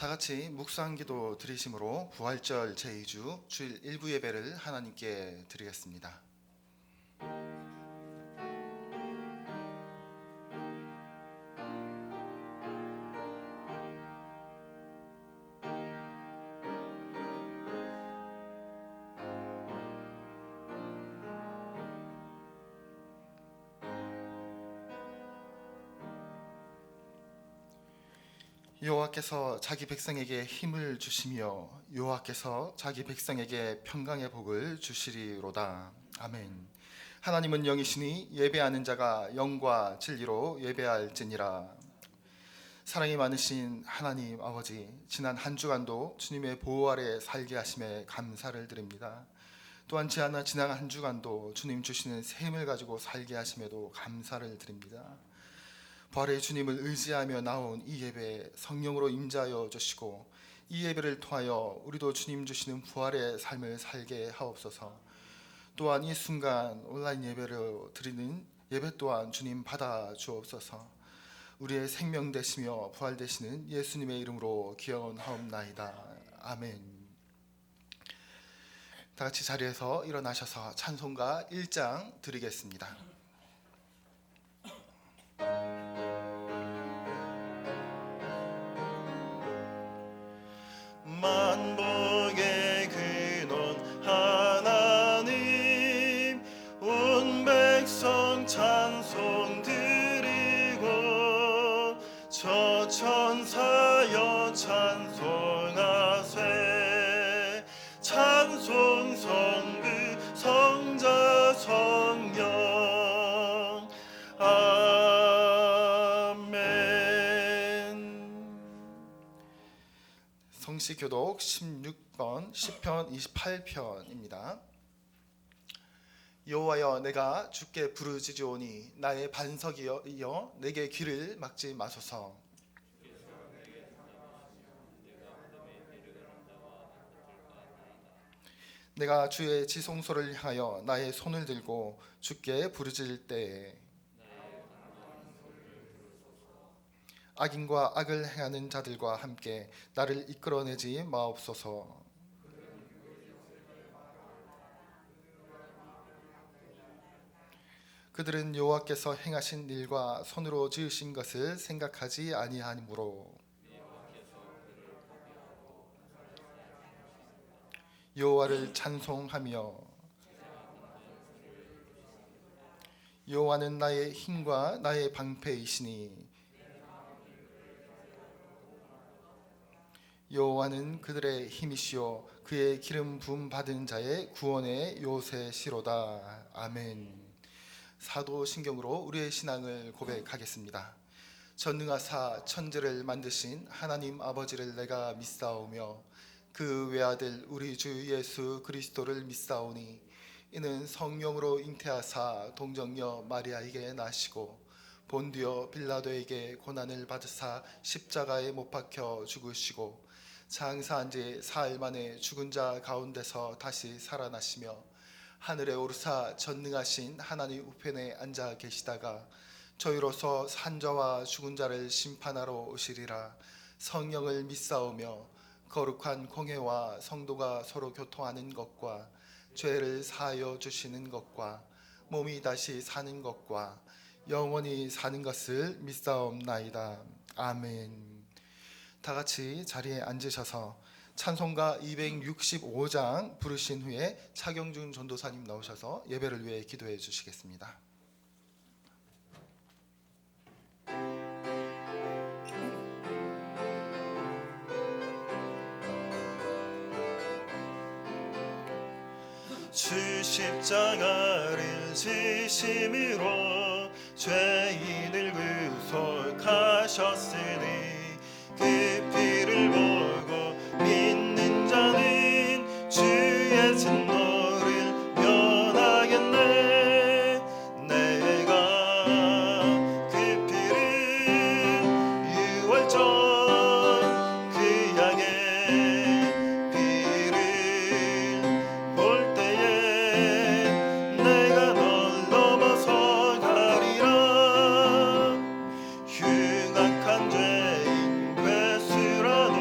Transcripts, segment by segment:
다 같이 묵상기도 드리심으로 부활절 제2주 주일 1부 예배를 하나님께 드리겠습니다. 여호와께서 자기 백성에게 힘을 주시며 여호와께서 자기 백성에게 평강의 복을 주시리로다. 아멘. 하나님은 영이시니 예배하는 자가 영과 진리로 예배할지니라. 사랑이 많으신 하나님 아버지, 지난 한 주간도 주님의 보호 아래 살게 하심에 감사를 드립니다. 또한 지난 한 주간도 주님 주시는 셈을 가지고 살게 하심에도 감사를 드립니다. 부활의 주님을 의지하며 나온 이 예배에 성령으로 임재하여 주시고 이 예배를 통하여 우리도 주님 주시는 부활의 삶을 살게 하옵소서. 또한 이 순간 온라인 예배를 드리는 예배 또한 주님 받아 주옵소서. 우리의 생명 되시며 부활 되시는 예수님의 이름으로 기원하옵나이다. 아멘. 다 같이 자리에서 일어나셔서 찬송가 1장 드리겠습니다. 만복의 근원 하나님, 온 백성 찬송 드리고 저 천사여 찬송하세. 찬송 성부 성자 성령 성시교독 16번 시편 28편입니다. 여호와여, 내가 주께 부르짖으오니 나의 반석이여 내게 귀를 막지 마소서. 내가 주의 지성소를 향하여 나의 손을 들고 주께 부르짖을 때에 악인과 악을 행하는 자들과 함께 나를 이끌어내지 마옵소서. 그들은 여호와께서 행하신 일과 손으로 지으신 것을 생각하지 아니하므로 여호와를 찬송하며 여호와는 나의 힘과 나의 방패이시니 여호와는 그들의 힘이시요 그의 기름 부음 받은 자의 구원의 요새시로다. 아멘. 사도신경으로 우리의 신앙을 고백하겠습니다. 전능하사 천지를 만드신 하나님 아버지를 내가 믿사오며 그 외아들 우리 주 예수 그리스도를 믿사오니 이는 성령으로 잉태하사 동정녀 마리아에게 나시고 본디오 빌라도에게 고난을 받으사 십자가에 못 박혀 죽으시고 장사한 지 사흘 만에 죽은 자 가운데서 다시 살아나시며 하늘에 오르사 전능하신 하나님 우편에 앉아 계시다가 저희로서 산자와 죽은 자를 심판하러 오시리라. 성령을 믿사오며 거룩한 공회와 성도가 서로 교통하는 것과 죄를 사하여 주시는 것과 몸이 다시 사는 것과 영원히 사는 것을 믿사옵나이다. 아멘. 다 같이 자리에 앉으셔서 찬송가 265장 부르신 후에 차경준 전도사님 나오셔서 예배를 위해 기도해 주시겠습니다. 주 십자가를 지심으로 죄인을 구속하셨으니 그 피를 보고 믿는 자는 주의 진노를 면하겠네. 내가 그 피를 유월절 그 양의 피를 볼 때에 내가 널 넘어서 가리라. 흉악한 죄인 되수라도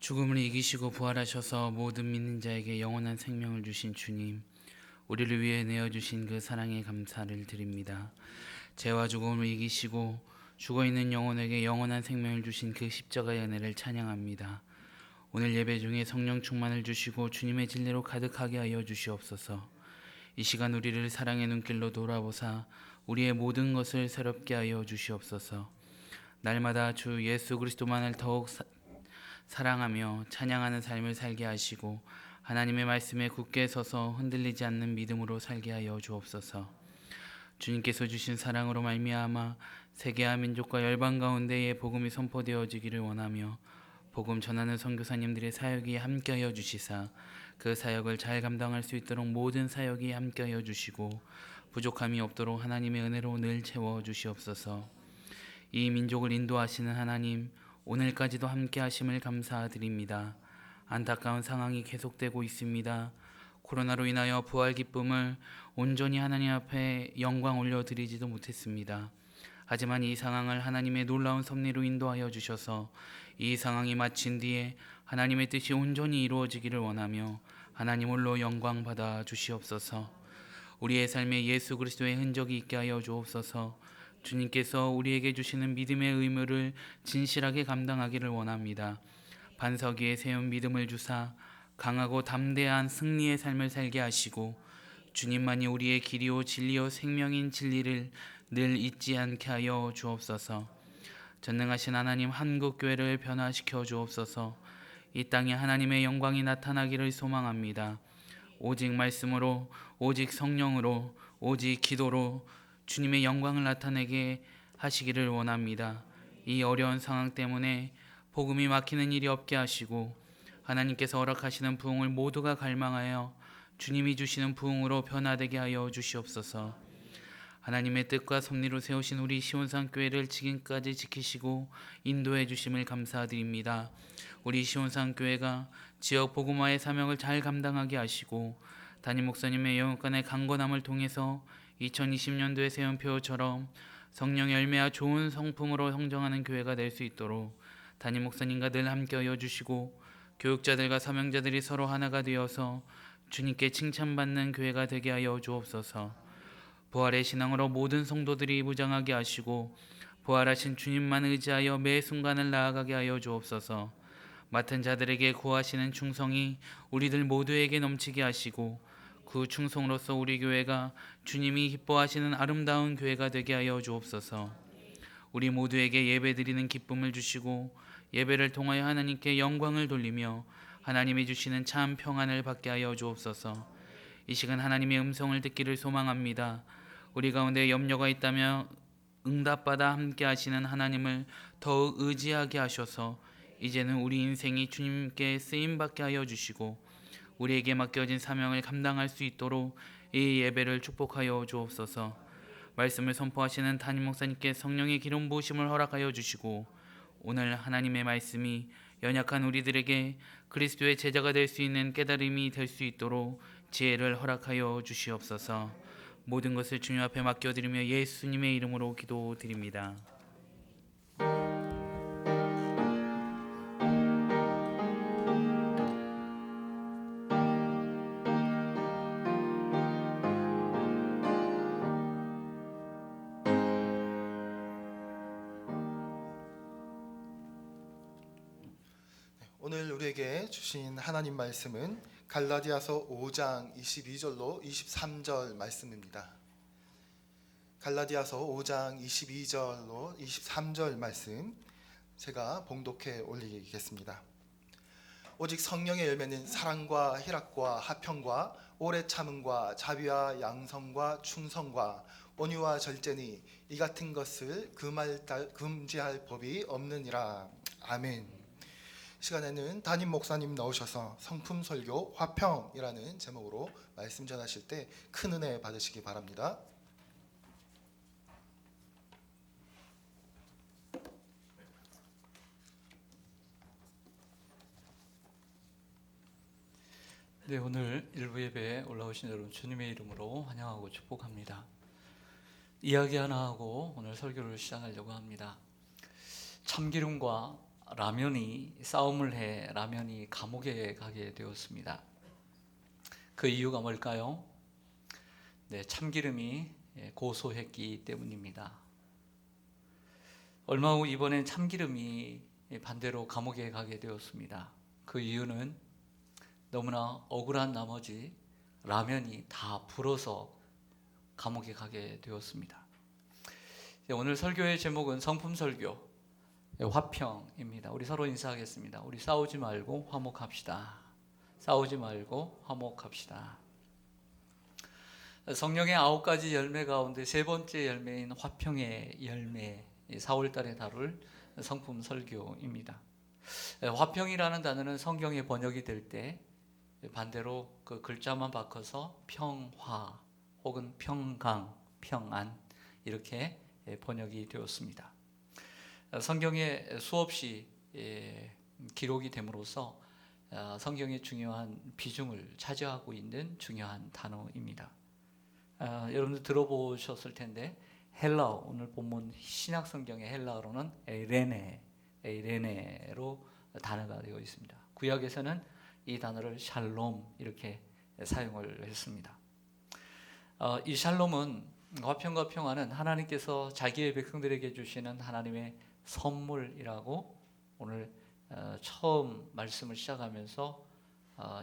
죽음을 이기시고 부활하셔서 모든 믿는 자에게 영원한 생명을 주신 주님, 우리를 위해 내어주신 그 사랑에 감사를 드립니다. 죄와 죽음을 이기시고 죽어있는 영혼에게 영원한 생명을 주신 그 십자가의 은혜를 찬양합니다. 오늘 예배 중에 성령 충만을 주시고 주님의 진리로 가득하게 하여 주시옵소서. 이 시간 우리를 사랑의 눈길로 돌아보사 우리의 모든 것을 새롭게 하여 주시옵소서. 날마다 주 예수 그리스도만을 더욱 사랑하며 찬양하는 삶을 살게 하시고 하나님의 말씀에 굳게 서서 흔들리지 않는 믿음으로 살게 하여 주옵소서. 주님께서 주신 사랑으로 말미암아 세계와 민족과 열방 가운데에 복음이 선포되어지기를 원하며 복음 전하는 선교사님들의 사역이 함께하여 주시사 그 사역을 잘 감당할 수 있도록 모든 사역이 함께하여 주시고 부족함이 없도록 하나님의 은혜로 늘 채워 주시옵소서. 이 민족을 인도하시는 하나님, 오늘까지도 함께 하심을 감사드립니다. 안타까운 상황이 계속되고 있습니다. 코로나로 인하여 부활 기쁨을 온전히 하나님 앞에 영광 올려드리지도 못했습니다. 하지만 이 상황을 하나님의 놀라운 섭리로 인도하여 주셔서 이 상황이 마친 뒤에 하나님의 뜻이 온전히 이루어지기를 원하며 하나님 홀로 영광 받아 주시옵소서. 우리의 삶에 예수 그리스도의 흔적이 있게 하여 주옵소서. 주님께서 우리에게 주시는 믿음의 의무를 진실하게 감당하기를 원합니다. 반석 위에 세운 믿음을 주사 강하고 담대한 승리의 삶을 살게 하시고 주님만이 우리의 길이요 진리요 생명인 진리를 늘 잊지 않게 하여 주옵소서. 전능하신 하나님, 한국교회를 변화시켜 주옵소서. 이 땅에 하나님의 영광이 나타나기를 소망합니다. 오직 말씀으로, 오직 성령으로, 오직 기도로 주님의 영광을 나타내게 하시기를 원합니다. 이 어려운 상황 때문에 복음이 막히는 일이 없게 하시고 하나님께서 허락하시는 부흥을 모두가 갈망하여 주님이 주시는 부흥으로 변화되게 하여 주시옵소서. 하나님의 뜻과 섭리로 세우신 우리 시온산교회를 지금까지 지키시고 인도해 주심을 감사드립니다. 우리 시온산교회가 지역 복음화의 사명을 잘 감당하게 하시고 담임 목사님의 영육간의 강건함을 통해서 2020년도에 세운 표처럼 성령의 열매와 좋은 성품으로 성장하는 교회가 될 수 있도록 담임 목사님과 늘 함께하여 주시고 교육자들과 사명자들이 서로 하나가 되어서 주님께 칭찬받는 교회가 되게 하여 주옵소서. 부활의 신앙으로 모든 성도들이 무장하게 하시고 부활하신 주님만 의지하여 매 순간을 나아가게 하여 주옵소서. 맡은 자들에게 구하시는 충성이 우리들 모두에게 넘치게 하시고 그 충성으로서 우리 교회가 주님이 기뻐하시는 아름다운 교회가 되게 하여 주옵소서. 우리 모두에게 예배드리는 기쁨을 주시고 예배를 통하여 하나님께 영광을 돌리며 하나님이 주시는 참 평안을 받게 하여 주옵소서. 이 시간 하나님의 음성을 듣기를 소망합니다. 우리 가운데 염려가 있다면 응답받아 함께 하시는 하나님을 더욱 의지하게 하셔서 이제는 우리 인생이 주님께 쓰임받게 하여 주시고 우리에게 맡겨진 사명을 감당할 수 있도록 이 예배를 축복하여 주옵소서. 말씀을 선포하시는 담임 목사님께 성령의 기름 부으심을 허락하여 주시고 오늘 하나님의 말씀이 연약한 우리들에게 그리스도의 제자가 될 수 있는 깨달음이 될 수 있도록 지혜를 허락하여 주시옵소서. 모든 것을 주님 앞에 맡겨드리며 예수님의 이름으로 기도드립니다. 오늘 우리에게 주신 하나님 말씀은 갈라디아서 5장 22절로 23절 말씀입니다. 갈라디아서 5장 22절로 23절 말씀 제가 봉독해 올리겠습니다. 오직 성령의 열매는 사랑과 희락과 화평과 오래 참음과 자비와 양성과 충성과 온유와 절제니 이 같은 것을 금지할 법이 없느니라. 아멘. 시간에는 담임 목사님 나오셔서 성품 설교 화평이라는 제목으로 말씀 전하실 때 큰 은혜 받으시기 바랍니다. 네, 오늘 일부 예배에 올라오신 여러분 주님의 이름으로 환영하고 축복합니다. 이야기 하나 하고 오늘 설교를 시작하려고 합니다. 참기름과 싸움을 해 라면이 감옥에 가게 되었습니다. 그 이유가 뭘까요? 네, 참기름이 고소했기 때문입니다. 얼마 후 이번엔 참기름이 반대로 감옥에 가게 되었습니다. 그 이유는 너무나 억울한 나머지 라면이 다 불어서 감옥에 가게 되었습니다. 오늘 설교의 제목은 성품설교 화평입니다. 우리 서로 인사하겠습니다. 우리 싸우지 말고 화목합시다. 싸우지 말고 화목합시다. 성령의 9가지 열매 가운데 세 번째 열매인 화평의 열매, 4월 달에 다룰 성품 설교입니다. 화평이라는 단어는 성경에 번역이 될 때 반대로 그 글자만 바꿔서 평화 혹은 평강, 평안 이렇게 번역이 되었습니다. 성경에 수없이 기록이 됨으로써 성경의 중요한 비중을 차지하고 있는 중요한 단어입니다. 여러분들 들어보셨을 텐데 헬라어, 오늘 본문 신약 성경의 헬라어로는 에이레네로 단어가 되어 있습니다. 구약에서는 이 단어를 샬롬 이렇게 사용을 했습니다. 이 샬롬은 화평과 평화는 하나님께서 자기의 백성들에게 주시는 하나님의 선물이라고 오늘 처음 말씀을 시작하면서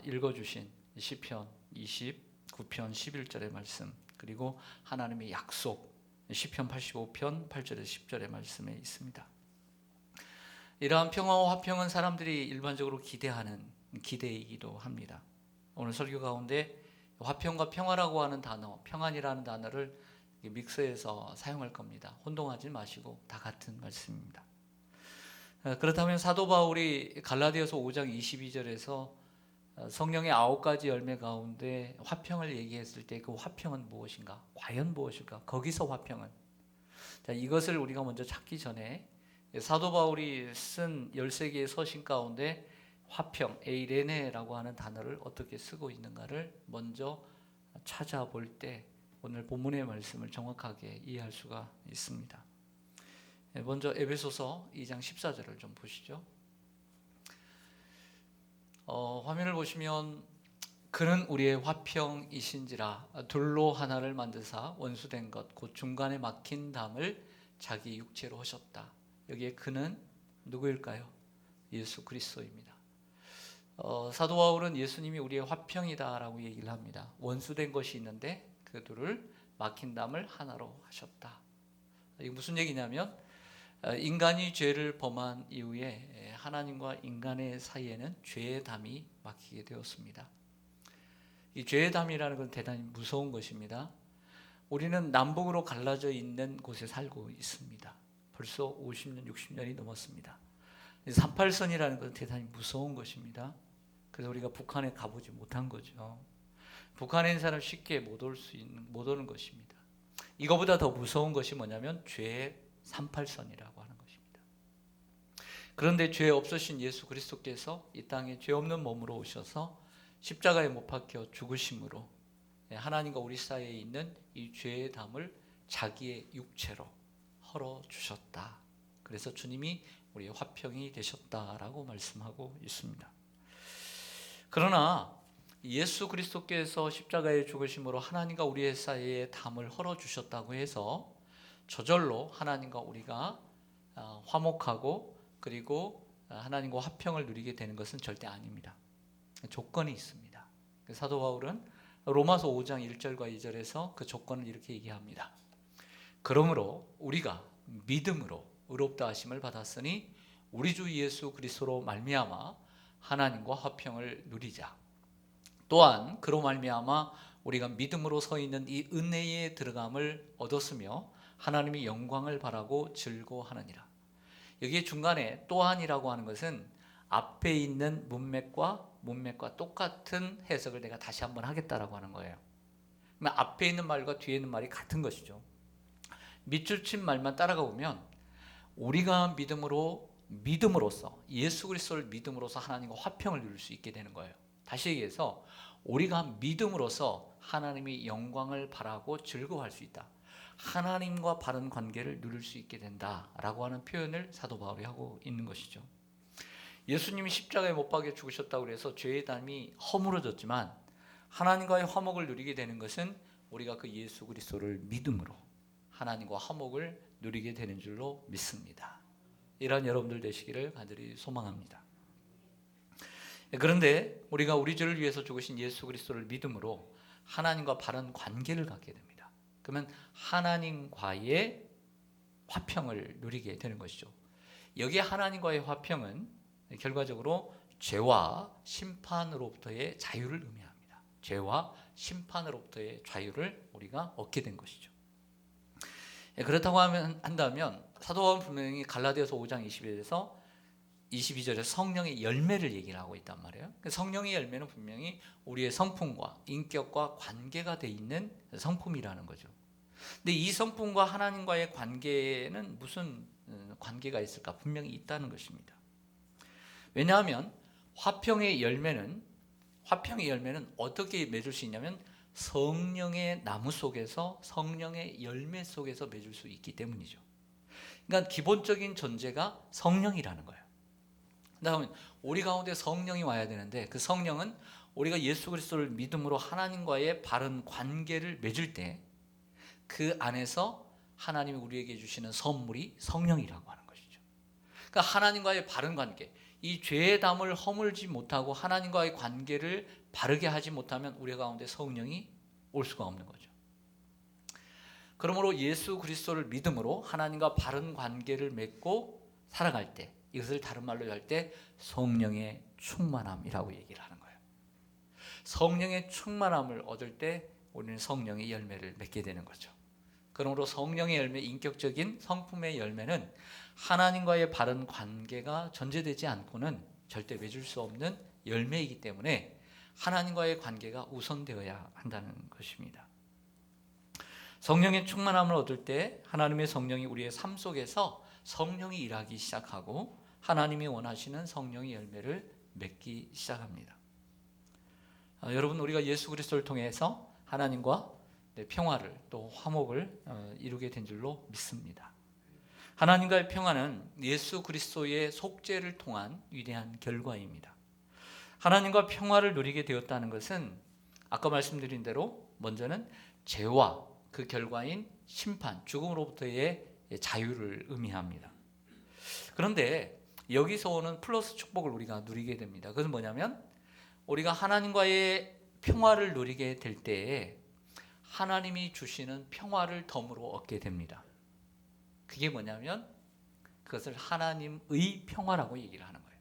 읽어주신 시편 29편 11절의 말씀, 그리고 하나님의 약속 시편 85편 8절에서 10절의 말씀에 있습니다. 이러한 평화와 화평은 사람들이 일반적으로 기대하는 기대이기도 합니다. 오늘 설교 가운데 화평과 평화라고 하는 단어, 평안이라는 단어를 믹스해서 사용할 겁니다. 혼동하지 마시고 다 같은 말씀입니다. 그렇다면 사도 바울이 갈라디아서 5장 22절에서 성령의 9가지 열매 가운데 화평을 얘기했을 때 그 화평은 무엇인가? 과연 무엇일까? 거기서 화평은, 자, 이것을 우리가 먼저 찾기 전에 사도 바울이 쓴 13개의 서신 가운데 화평, 에이레네라고 하는 단어를 어떻게 쓰고 있는가를 먼저 찾아볼 때 오늘 본문의 말씀을 정확하게 이해할 수가 있습니다. 먼저 에베소서 2장 14절을 좀 보시죠. 화면을 보시면 그는 우리의 화평이신지라 둘로 하나를 만드사 원수된 것 곧 중간에 막힌 담을 자기 육체로 하셨다. 여기에 그는 누구일까요? 예수 그리스도입니다. 사도 바울은 예수님이 우리의 화평이다라고 얘기를 합니다. 원수된 것이 있는데 그 둘을 막힌 담을 하나로 하셨다. 이게 무슨 얘기냐면 인간이 죄를 범한 이후에 하나님과 인간의 사이에는 죄의 담이 막히게 되었습니다. 이 죄의 담이라는 건 대단히 무서운 것입니다. 우리는 남북으로 갈라져 있는 곳에 살고 있습니다. 벌써 50년, 60년이 넘었습니다. 38선이라는 것은 대단히 무서운 것입니다. 그래서 우리가 북한에 가보지 못한 거죠. 북한에 있는 사람 쉽게 못 오는 것입니다. 이거보다 더 무서운 것이 뭐냐면 죄의 38선이라고 하는 것입니다. 그런데 죄 없으신 예수 그리스도께서 이 땅에 죄 없는 몸으로 오셔서 십자가에 못 박혀 죽으심으로 하나님과 우리 사이에 있는 이 죄의 담을 자기의 육체로 헐어 주셨다. 그래서 주님이 우리의 화평이 되셨다라고 말씀하고 있습니다. 그러나 예수 그리스도께서 십자가에 죽으심으로 하나님과 우리의 사이에 담을 헐어 주셨다고 해서 저절로 하나님과 우리가 화목하고 그리고 하나님과 화평을 누리게 되는 것은 절대 아닙니다. 조건이 있습니다. 사도 바울은 로마서 5장 1절과 2절에서 그 조건을 이렇게 얘기합니다. 그러므로 우리가 믿음으로 의롭다 하심을 받았으니 우리 주 예수 그리스도로 말미암아 하나님과 화평을 누리자. 또한 그로 말미암아 우리가 믿음으로 서 있는 이 은혜에 들어감을 얻었으며 하나님의 영광을 바라고 즐거워하느니라. 여기 중간에 또한이라고 하는 것은 앞에 있는 문맥과 똑같은 해석을 내가 다시 한번 하겠다라고 하는 거예요. 그러면 앞에 있는 말과 뒤에 있는 말이 같은 것이죠. 밑줄 친 말만 따라가 보면 우리가 믿음으로써 예수 그리스도를 믿음으로써 하나님과 화평을 누릴 수 있게 되는 거예요. 다시 얘기해서 우리가 믿음으로써 하나님의 영광을 바라고 즐거워할 수 있다. 하나님과 바른 관계를 누릴 수 있게 된다라고 하는 표현을 사도 바울이 하고 있는 것이죠. 예수님이 십자가에 못 박혀 죽으셨다고 해서 죄의 담이 허물어졌지만 하나님과의 화목을 누리게 되는 것은 우리가 그 예수 그리스도를 믿음으로 하나님과 화목을 누리게 되는 줄로 믿습니다. 이런 여러분들 되시기를 간절히 소망합니다. 그런데 우리가 우리 죄를 위해서 죽으신 예수 그리스도를 믿음으로 하나님과 바른 관계를 갖게 됩니다. 그러면 하나님과의 화평을 누리게 되는 것이죠. 여기에 하나님과의 화평은 결과적으로 죄와 심판으로부터의 자유를 의미합니다. 죄와 심판으로부터의 자유를 우리가 얻게 된 것이죠. 그렇다고 한다면 사도 바울은 분명히 갈라디아서 5장 22절에서 성령의 열매를 얘기를 하고 있단 말이에요. 성령의 열매는 분명히 우리의 성품과 인격과 관계가 돼 있는 성품이라는 거죠. 근데 이 성품과 하나님과의 관계는 무슨 관계가 있을까? 분명히 있다는 것입니다. 왜냐하면 화평의 열매는 어떻게 맺을 수 있냐면 성령의 나무 속에서 성령의 열매 속에서 맺을 수 있기 때문이죠. 그러니까 기본적인 존재가 성령이라는 거예요. 그다음에 우리 가운데 성령이 와야 되는데 그 성령은 우리가 예수 그리스도를 믿음으로 하나님과의 바른 관계를 맺을 때 그 안에서 하나님이 우리에게 주시는 선물이 성령이라고 하는 것이죠. 그러니까 하나님과의 바른 관계, 이 죄의 담을 허물지 못하고 하나님과의 관계를 바르게 하지 못하면 우리 가운데 성령이 올 수가 없는 거죠. 그러므로 예수 그리스도를 믿음으로 하나님과 바른 관계를 맺고 살아갈 때, 이것을 다른 말로 할 때 성령의 충만함이라고 얘기를 하는 거예요. 성령의 충만함을 얻을 때 우리는 성령의 열매를 맺게 되는 거죠. 그러므로 성령의 열매, 인격적인 성품의 열매는 하나님과의 바른 관계가 전제되지 않고는 절대 맺을 수 없는 열매이기 때문에 하나님과의 관계가 우선되어야 한다는 것입니다. 성령의 충만함을 얻을 때 하나님의 성령이 우리의 삶 속에서 성령이 일하기 시작하고 하나님이 원하시는 성령의 열매를 맺기 시작합니다. 여러분, 우리가 예수 그리스도를 통해서 하나님과 평화를 또 화목을 이루게 된 줄로 믿습니다. 하나님과의 평화는 예수 그리스도의 속죄를 통한 위대한 결과입니다. 하나님과 평화를 누리게 되었다는 것은 아까 말씀드린 대로 먼저는 죄와 그 결과인 심판, 죽음으로부터의 자유를 의미합니다. 그런데 여기서 오는 플러스 축복을 우리가 누리게 됩니다. 그것은 뭐냐면 우리가 하나님과의 평화를 누리게 될 때에 하나님이 주시는 평화를 덤으로 얻게 됩니다. 그게 뭐냐면 그것을 하나님의 평화라고 얘기를 하는 거예요.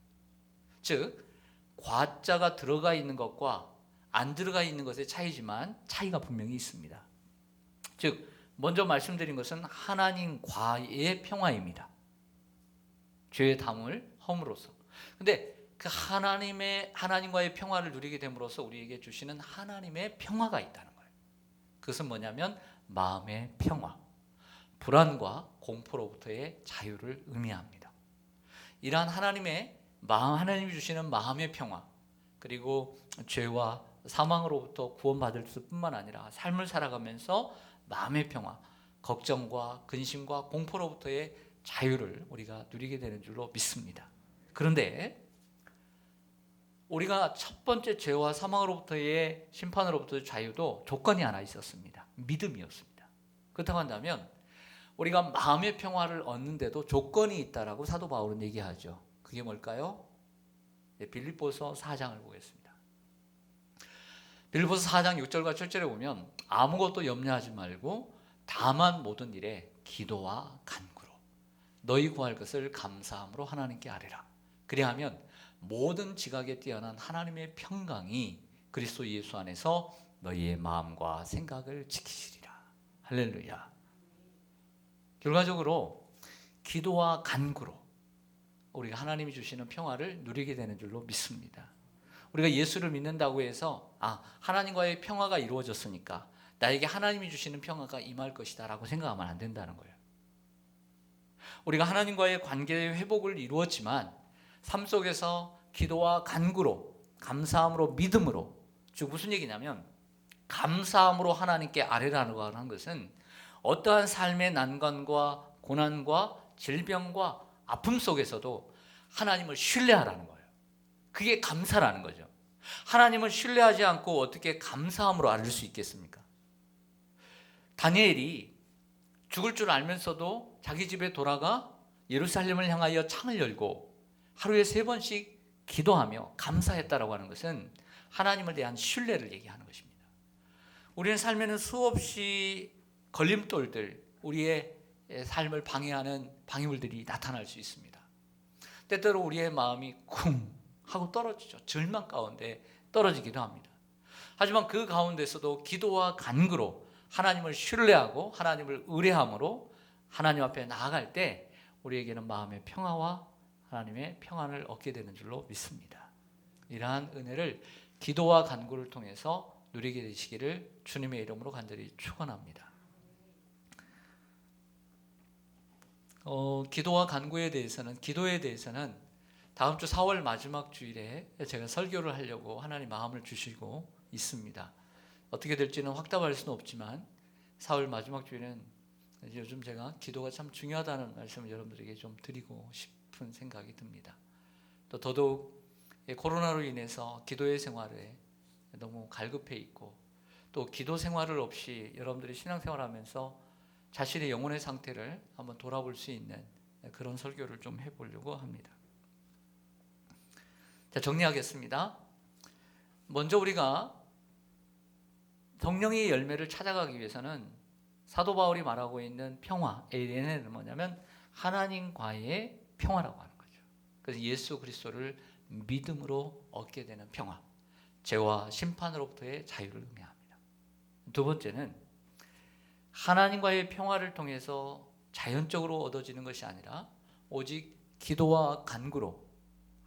즉 과자가 들어가 있는 것과 안 들어가 있는 것의 차이지만 차이가 분명히 있습니다. 즉 먼저 말씀드린 것은 하나님과의 평화입니다. 죄의 담을 허물어서. 근데 그 하나님과의 평화를 누리게 됨으로써 우리에게 주시는 하나님의 평화가 있다는 거예요. 그것은 뭐냐면 마음의 평화, 불안과 공포로부터의 자유를 의미합니다. 이러한 하나님이 주시는 마음의 평화, 그리고 죄와 사망으로부터 구원받을 뿐만 아니라 삶을 살아가면서 마음의 평화, 걱정과 근심과 공포로부터의 자유를 우리가 누리게 되는 줄로 믿습니다. 그런데 우리가 첫 번째 죄와 사망으로부터의 심판으로부터의 자유도 조건이 하나 있었습니다. 믿음이었습니다. 그렇다고 한다면 우리가 마음의 평화를 얻는데도 조건이 있다라고 사도 바울은 얘기하죠. 그게 뭘까요? 빌립보서 4장을 보겠습니다. 빌립보서 4장 6절과 7절에 보면 아무것도 염려하지 말고 다만 모든 일에 기도와 간구로 너희 구할 것을 감사함으로 하나님께 아뢰라. 그리하면 모든 지각에 뛰어난 하나님의 평강이 그리스도 예수 안에서 너희의 마음과 생각을 지키시리라. 할렐루야. 결과적으로 기도와 간구로 우리가 하나님이 주시는 평화를 누리게 되는 줄로 믿습니다. 우리가 예수를 믿는다고 해서 하나님과의 평화가 이루어졌으니까 나에게 하나님이 주시는 평화가 임할 것이다 라고 생각하면 안 된다는 거예요. 우리가 하나님과의 관계의 회복을 이루었지만 삶 속에서 기도와 간구로, 감사함으로, 믿음으로, 즉 무슨 얘기냐면 감사함으로 하나님께 아뢰라고 하는 것은 어떠한 삶의 난관과 고난과 질병과 아픔 속에서도 하나님을 신뢰하라는 거예요. 그게 감사라는 거죠. 하나님을 신뢰하지 않고 어떻게 감사함으로 알을 수 있겠습니까? 다니엘이 죽을 줄 알면서도 자기 집에 돌아가 예루살렘을 향하여 창을 열고 하루에 3번씩 기도하며 감사했다라고 하는 것은 하나님을 대한 신뢰를 얘기하는 것입니다. 우리는 삶에는 수없이 걸림돌들, 우리의 삶을 방해하는 방해물들이 나타날 수 있습니다. 때때로 우리의 마음이 쿵 하고 떨어지죠. 절망 가운데 떨어지기도 합니다. 하지만 그 가운데서도 기도와 간구로 하나님을 신뢰하고 하나님을 의뢰함으로 하나님 앞에 나아갈 때 우리에게는 마음의 평화와 하나님의 평안을 얻게 되는 줄로 믿습니다. 이러한 은혜를 기도와 간구를 통해서 누리게 되시기를 주님의 이름으로 간절히 축원합니다. 기도와 간구에 대해서는, 기도에 대해서는 다음 주 4월 마지막 주일에 제가 설교를 하려고 하나님 마음을 주시고 있습니다. 어떻게 될지는 확답할 수는 없지만 4월 마지막 주일은 요즘 제가 기도가 참 중요하다는 말씀을 여러분들에게 좀 드리고 싶은 생각이 듭니다. 또 더더욱 코로나로 인해서 기도의 생활에 너무 갈급해 있고, 또 기도 생활을 없이 여러분들이 신앙생활을 하면서 자신의 영혼의 상태를 한번 돌아볼 수 있는 그런 설교를 좀 해보려고 합니다. 자, 정리하겠습니다. 먼저 우리가 성령의 열매를 찾아가기 위해서는 사도 바울이 말하고 있는 평화, 얘네는 뭐냐면 하나님과의 평화라고 하는 거죠. 그래서 예수 그리스도를 믿음으로 얻게 되는 평화, 죄와 심판으로부터의 자유를 의미합니다. 두 번째는 하나님과의 평화를 통해서 자연적으로 얻어지는 것이 아니라 오직 기도와 간구로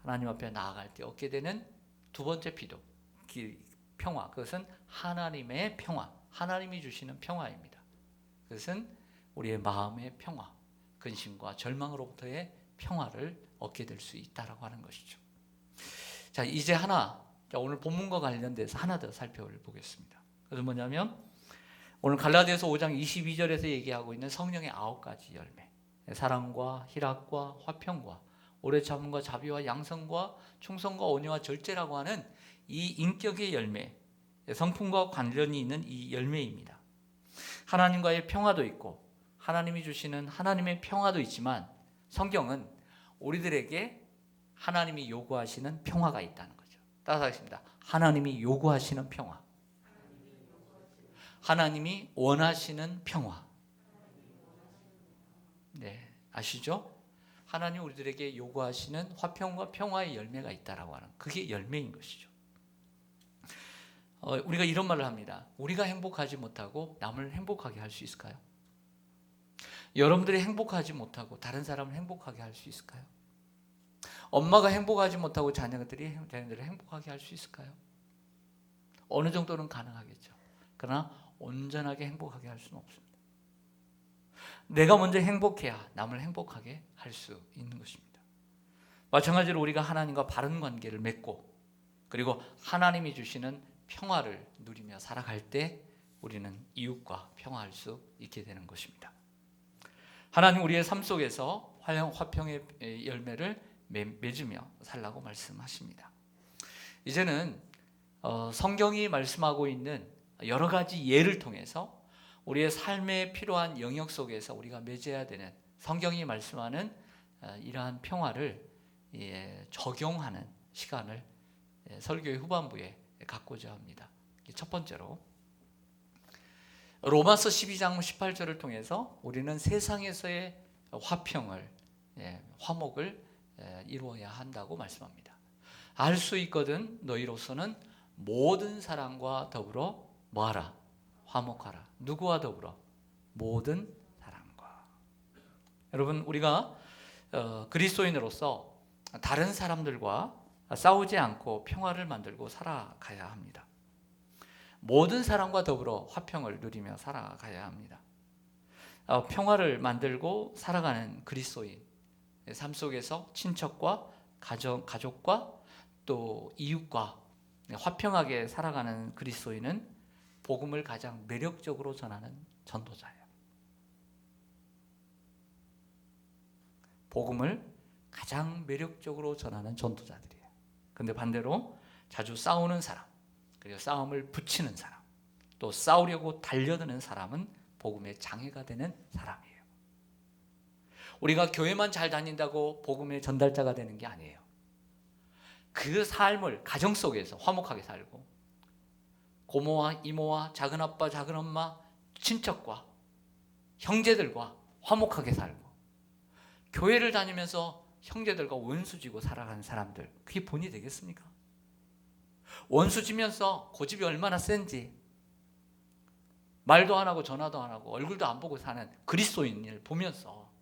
하나님 앞에 나아갈 때 얻게 되는 두 번째 비도, 평화. 그것은 하나님의 평화, 하나님이 주시는 평화입니다. 그것은 우리의 마음의 평화, 근심과 절망으로부터의 평화를 얻게 될 수 있다라고 하는 것이죠. 자, 이제 오늘 본문과 관련돼서 하나 더 살펴보겠습니다. 그래서 뭐냐면 오늘 갈라디아서 5장 22절에서 얘기하고 있는 성령의 9가지 열매, 사랑과 희락과 화평과 오래 참음과 자비와 양성과 충성과 온유와 절제라고 하는 이 인격의 열매, 성품과 관련이 있는 이 열매입니다. 하나님과의 평화도 있고 하나님이 주시는 하나님의 평화도 있지만 성경은 우리들에게 하나님이 요구하시는 평화가 있다는 거죠. 따라서 하겠습니다. 하나님이 요구하시는 평화, 하나님이 원하시는 평화. 네, 아시죠? 하나님 우리들에게 요구하시는 화평과 평화의 열매가 있다라고 하는, 그게 열매인 것이죠. 우리가 이런 말을 합니다. 우리가 행복하지 못하고 남을 행복하게 할 수 있을까요? 여러분들이 행복하지 못하고 다른 사람을 행복하게 할 수 있을까요? 엄마가 행복하지 못하고 자녀들을 행복하게 할 수 있을까요? 어느 정도는 가능하겠죠. 그러나 온전하게 행복하게 할 수는 없습니다. 내가 먼저 행복해야 남을 행복하게 할 수 있는 것입니다. 마찬가지로 우리가 하나님과 바른 관계를 맺고 그리고 하나님이 주시는 평화를 누리며 살아갈 때 우리는 이웃과 평화할 수 있게 되는 것입니다. 하나님 우리의 삶 속에서 화평의 열매를 맺으며 살라고 말씀하십니다. 이제는 성경이 말씀하고 있는 여러 가지 예를 통해서 우리의 삶에 필요한 영역 속에서 우리가 맺어야 되는 성경이 말씀하는 이러한 평화를 적용하는 시간을 설교의 후반부에 갖고자 합니다. 첫 번째로 로마서 12장 18절을 통해서 우리는 세상에서의 화평을, 화목을 이루어야 한다고 말씀합니다. 알 수 있거든 너희로서는 모든 사람과 더불어 뭐하라? 화목하라. 누구와 더불어? 모든 사람과. 여러분 우리가 그리스도인으로서 다른 사람들과 싸우지 않고 평화를 만들고 살아가야 합니다. 모든 사람과 더불어 화평을 누리며 살아가야 합니다. 평화를 만들고 살아가는 그리스도인, 삶 속에서 친척과 가족과 또 이웃과 화평하게 살아가는 그리스도인은 복음을 가장 매력적으로 전하는 전도자예요. 복음을 가장 매력적으로 전하는 전도자들이에요. 근데 반대로 자주 싸우는 사람, 그리고 싸움을 붙이는 사람, 또 싸우려고 달려드는 사람은 복음의 장애가 되는 사람이에요. 우리가 교회만 잘 다닌다고 복음의 전달자가 되는 게 아니에요. 그 삶을 가정 속에서 화목하게 살고 고모와 이모와 작은아빠 작은엄마 친척과 형제들과 화목하게 살고 교회를 다니면서 형제들과 원수지고 살아가는 사람들, 그게 본이 되겠습니까? 원수지면서 고집이 얼마나 센지 말도 안 하고 전화도 안 하고 얼굴도 안 보고 사는 그리스도인을 보면서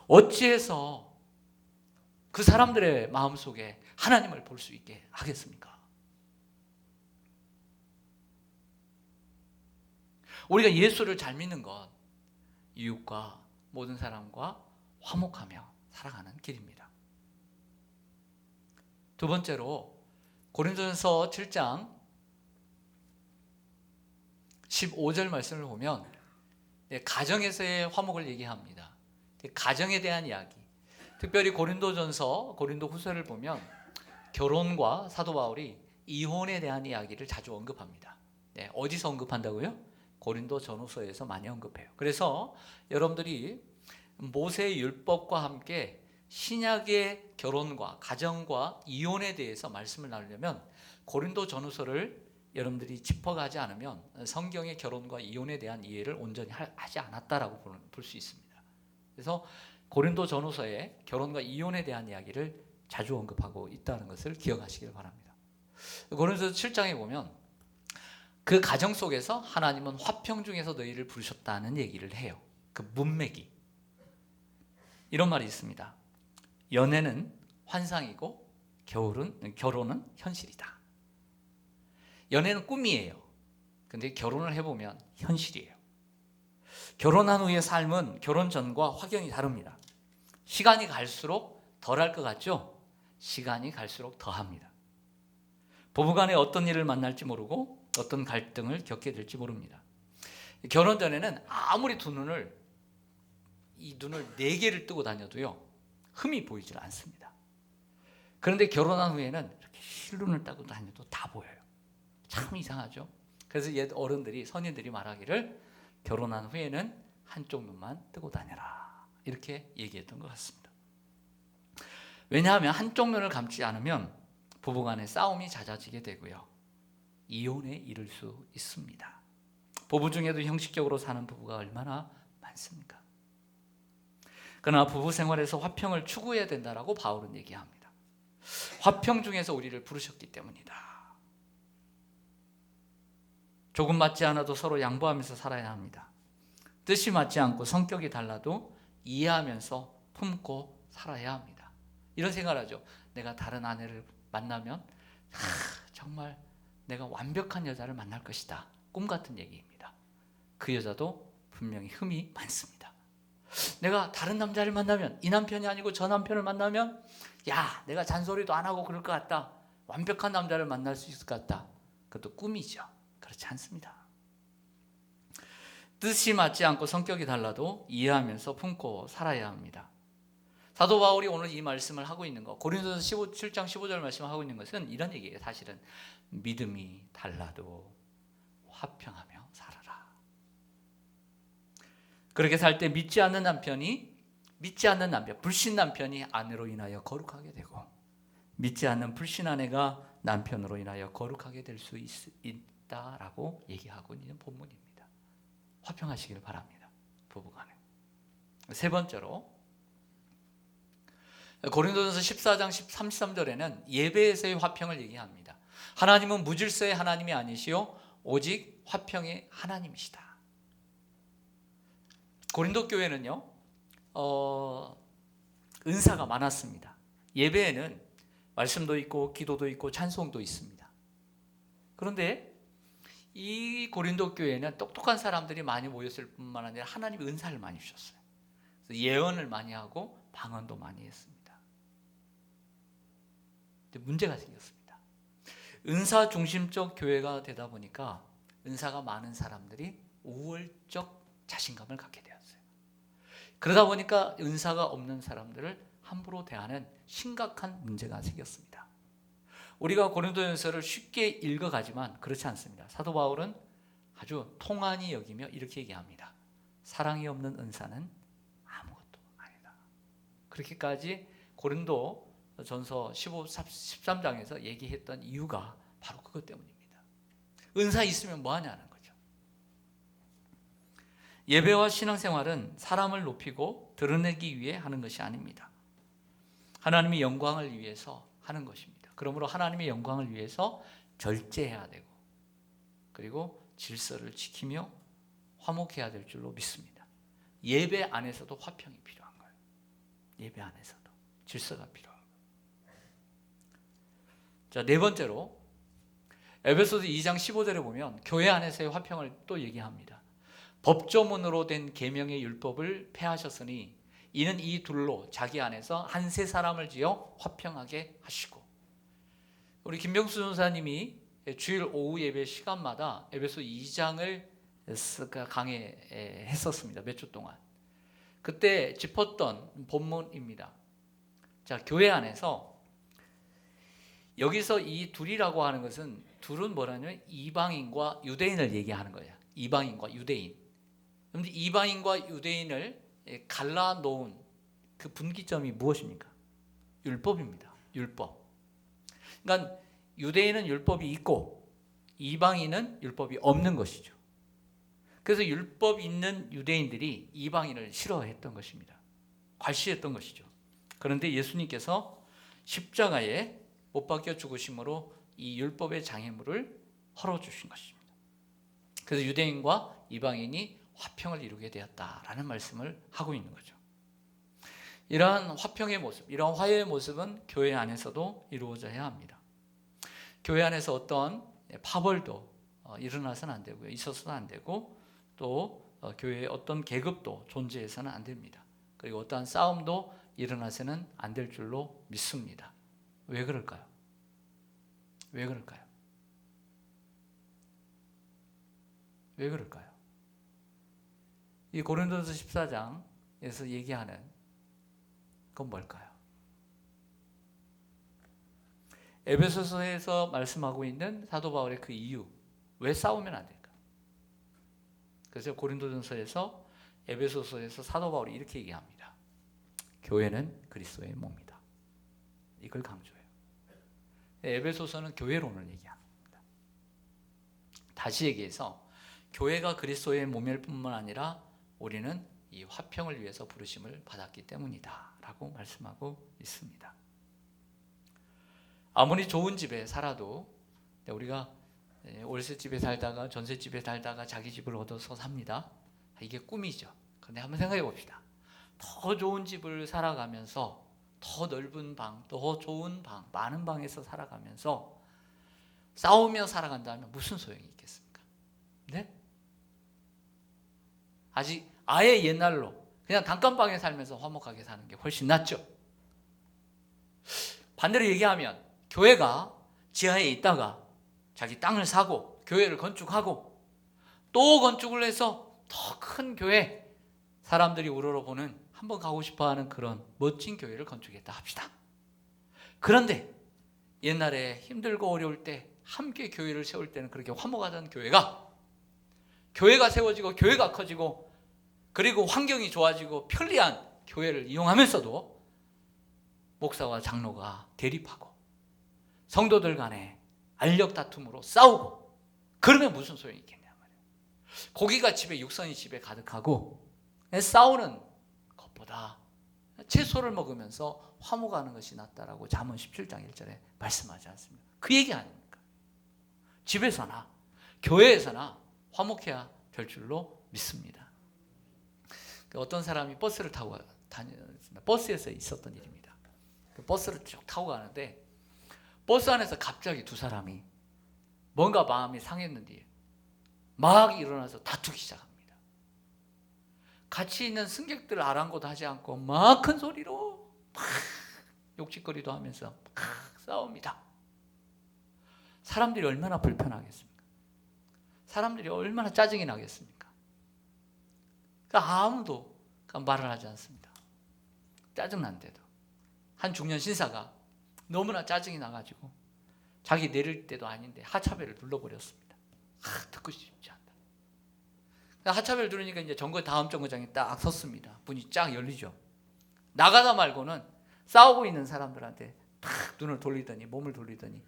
어찌해서 그 사람들의 마음속에 하나님을 볼 수 있게 하겠습니까? 우리가 예수를 잘 믿는 것, 이웃과 모든 사람과 화목하며 살아가는 길입니다. 두 번째로 고린도전서 7장 15절 말씀을 보면 가정에서의 화목을 얘기합니다. 가정에 대한 이야기, 특별히 고린도전서, 고린도후서를 보면 결혼과 사도 바울이 이혼에 대한 이야기를 자주 언급합니다. 어디서 언급한다고요? 고린도전후서에서 많이 언급해요. 그래서 여러분들이 모세의 율법과 함께 신약의 결혼과 가정과 이혼에 대해서 말씀을 나누려면 고린도전후서를 여러분들이 짚어가지 않으면 성경의 결혼과 이혼에 대한 이해를 온전히 하지 않았다라고 볼 수 있습니다. 그래서 고린도전후서에 결혼과 이혼에 대한 이야기를 자주 언급하고 있다는 것을 기억하시길 바랍니다. 고린도서 7장에 보면 그 가정 속에서 하나님은 화평 중에서 너희를 부르셨다는 얘기를 해요. 그 문맥이 이런 말이 있습니다. 연애는 환상이고 결혼은 현실이다. 연애는 꿈이에요. 근데 결혼을 해보면 현실이에요. 결혼한 후의 삶은 결혼 전과 확연히 다릅니다. 시간이 갈수록 덜할 것 같죠? 시간이 갈수록 더합니다. 부부간에 어떤 일을 만날지 모르고 어떤 갈등을 겪게 될지 모릅니다. 결혼 전에는 아무리 이 눈을 4개를 뜨고 다녀도요 흠이 보이질 않습니다. 그런데 결혼한 후에는 이렇게 실눈을 따고 다녀도 다 보여요. 참 이상하죠? 그래서 옛 어른들이, 선인들이 말하기를 결혼한 후에는 한쪽 눈만 뜨고 다녀라, 이렇게 얘기했던 것 같습니다. 왜냐하면 한쪽 눈을 감지 않으면 부부간의 싸움이 잦아지게 되고요, 이혼에 이를 수 있습니다. 부부 중에도 형식적으로 사는 부부가 얼마나 많습니까? 그러나 부부 생활에서 화평을 추구해야 된다라고 바울은 얘기합니다. 화평 중에서 우리를 부르셨기 때문이다. 조금 맞지 않아도 서로 양보하면서 살아야 합니다. 뜻이 맞지 않고 성격이 달라도 이해하면서 품고 살아야 합니다. 이런 생각을 하죠. 내가 다른 아내를 만나면 정말 내가 완벽한 여자를 만날 것이다. 꿈 같은 얘기입니다. 그 여자도 분명히 흠이 많습니다. 내가 다른 남자를 만나면, 이 남편이 아니고 저 남편을 만나면 내가 잔소리도 안 하고 그럴 것 같다. 완벽한 남자를 만날 수 있을 것 같다. 그것도 꿈이죠. 그렇지 않습니다. 뜻이 맞지 않고 성격이 달라도 이해하면서 품고 살아야 합니다. 사도 바울이 오늘 이 말씀을 하고 있는 거, 고린도서 7장 15절 말씀을 하고 있는 것은 이런 얘기예요. 사실은 믿음이 달라도 화평하며 살아라. 그렇게 살 때 믿지 않는 남편, 불신 남편이 아내로 인하여 거룩하게 되고, 믿지 않는 불신 아내가 남편으로 인하여 거룩하게 될 수 있다라고 얘기하고 있는 본문입니다. 화평하시길 바랍니다. 부부간에. 세 번째로 고린도전서 14장 33절에는 예배에서의 화평을 얘기합니다. 하나님은 무질서의 하나님이 아니시오 오직 화평의 하나님이시다. 고린도 교회는요 은사가 많았습니다. 예배에는 말씀도 있고 기도도 있고 찬송도 있습니다. 그런데 이 고린도 교회는 똑똑한 사람들이 많이 모였을 뿐만 아니라 하나님이 은사를 많이 주셨어요. 그래서 예언을 많이 하고 방언도 많이 했습니다. 근데 문제가 생겼습니다. 은사 중심적 교회가 되다 보니까 은사가 많은 사람들이 우월적 자신감을 갖게 되었어요. 그러다 보니까 은사가 없는 사람들을 함부로 대하는 심각한 문제가 생겼습니다. 우리가 고린도전서를 쉽게 읽어가지만 그렇지 않습니다. 사도 바울은 아주 통한이 여기며 이렇게 얘기합니다. 사랑이 없는 은사는 아무것도 아니다. 그렇게까지 고린도 전서 13장에서 얘기했던 이유가 바로 그것 때문입니다. 은사 있으면 뭐 하냐는 거죠. 예배와 신앙생활은 사람을 높이고 드러내기 위해 하는 것이 아닙니다. 하나님의 영광을 위해서 하는 것입니다. 그러므로 하나님의 영광을 위해서 절제해야 되고 그리고 질서를 지키며 화목해야 될 줄로 믿습니다. 예배 안에서도 화평이 필요한 거예요. 예배 안에서도 질서가 필요한 거예요. 자, 네 번째로 에베소서 2장 15절에 보면 교회 안에서의 화평을 또 얘기합니다. 법조문으로 된 계명의 율법을 폐하셨으니 이는 이 둘로 자기 안에서 한 세 사람을 지어 화평하게 하시고. 우리 김병수 전사님이 주일 오후 예배 시간마다 에베소 2장을 강해했었습니다. 몇 주 동안. 그때 짚었던 본문입니다. 자, 교회 안에서 여기서 이 둘이라고 하는 것은 둘은 뭐라냐면 이방인과 유대인을 얘기하는 거예요. 이방인과 유대인. 그런데 이방인과 유대인을 갈라놓은 그 분기점이 무엇입니까? 율법입니다. 율법. 그러니까 유대인은 율법이 있고 이방인은 율법이 없는 것이죠. 그래서 율법 있는 유대인들이 이방인을 싫어했던 것입니다. 괄시했던 것이죠. 그런데 예수님께서 십자가에 못 박혀 죽으심으로 이 율법의 장애물을 헐어주신 것입니다. 그래서 유대인과 이방인이 화평을 이루게 되었다라는 말씀을 하고 있는 거죠. 이러한 화평의 모습, 이러한 화해의 모습은 교회 안에서도 이루어져야 합니다. 교회 안에서 어떤 파벌도 일어나서는 안 되고요. 있어서는 안 되고 또 교회에 어떤 계급도 존재해서는 안 됩니다. 그리고 어떠한 싸움도 일어나서는 안 될 줄로 믿습니다. 왜 그럴까요? 왜 그럴까요? 왜 그럴까요? 이 고린도서 14장에서 얘기하는 건 뭘까요? 에베소서에서 말씀하고 있는 사도 바울의 그 이유, 왜 싸우면 안 될까? 그래서 고린도전서에서 에베소서에서 사도 바울이 이렇게 얘기합니다. 교회는 그리스도의 몸이다. 이걸 강조해요. 에베소서는 교회론을 얘기합니다. 다시 얘기해서 교회가 그리스도의 몸일 뿐만 아니라 우리는 이 화평을 위해서 부르심을 받았기 때문이다 라고 말씀하고 있습니다. 아무리 좋은 집에 살아도 우리가 월세집에 살다가 전세집에 살다가 자기 집을 얻어서 삽니다. 이게 꿈이죠. 그런데 한번 생각해 봅시다. 더 좋은 집을 살아가면서 더 넓은 방, 더 좋은 방, 많은 방에서 살아가면서 싸우며 살아간다면 무슨 소용이 있겠습니까? 네? 아직 아예 옛날로 그냥 단칸방에 살면서 화목하게 사는 게 훨씬 낫죠. 반대로 얘기하면 교회가 지하에 있다가 자기 땅을 사고 교회를 건축하고 또 건축을 해서 더 큰 교회, 사람들이 우러러보는 한번 가고 싶어하는 그런 멋진 교회를 건축했다 합시다. 그런데 옛날에 힘들고 어려울 때 함께 교회를 세울 때는 그렇게 화목하던 교회가 세워지고 교회가 커지고 그리고 환경이 좋아지고 편리한 교회를 이용하면서도 목사와 장로가 대립하고 성도들 간에 알력 다툼으로 싸우고 그러면 무슨 소용이 있겠냐 말이에요. 고기가 집에 육선이 집에 가득하고 싸우는 것보다 채소를 먹으면서 화목하는 것이 낫다라고 잠언 17장 1절에 말씀하지 않습니까? 그 얘기 아닙니까? 집에서나 교회에서나 화목해야 될 줄로 믿습니다. 어떤 사람이 버스를 타고 다녔습니다. 버스에서 있었던 일입니다. 버스를 쭉 타고 가는데 버스 안에서 갑자기 두 사람이 뭔가 마음이 상했는지 막 일어나서 다투기 시작합니다. 같이 있는 승객들 아랑곳하지 않고 막 큰 소리로 막 욕짓거리도 하면서 막 싸웁니다. 사람들이 얼마나 불편하겠습니까? 사람들이 얼마나 짜증이 나겠습니까? 그러니까 아무도 말을 하지 않습니다. 짜증난데도. 한 중년 신사가 너무나 짜증이 나가지고 자기 내릴 때도 아닌데 하차벨을 눌러버렸습니다. 듣고 싶지 않다. 하차벨 누르니까 이제 다음 정거장에 딱 섰습니다. 문이 쫙 열리죠. 나가다 말고는 싸우고 있는 사람들한테 탁 눈을 돌리더니, 몸을 돌리더니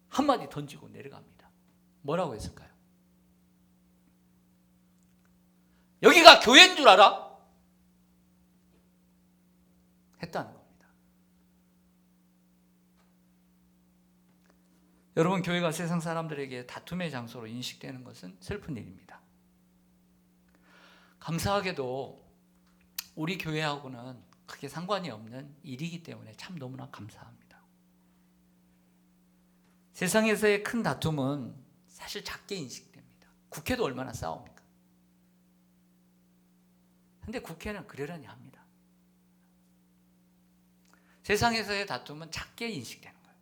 한마디 던지고 내려갑니다. 뭐라고 했을까요? 여기가 교회인 줄 알아? 했다는 겁니다. 여러분, 교회가 세상 사람들에게 다툼의 장소로 인식되는 것은 슬픈 일입니다. 감사하게도 우리 교회하고는 크게 상관이 없는 일이기 때문에 참 너무나 감사합니다. 세상에서의 큰 다툼은 사실 작게 인식됩니다. 국회도 얼마나 싸웁니까? 근데 국회는 그러려니 합니다. 세상에서의 다툼은 작게 인식되는 거예요.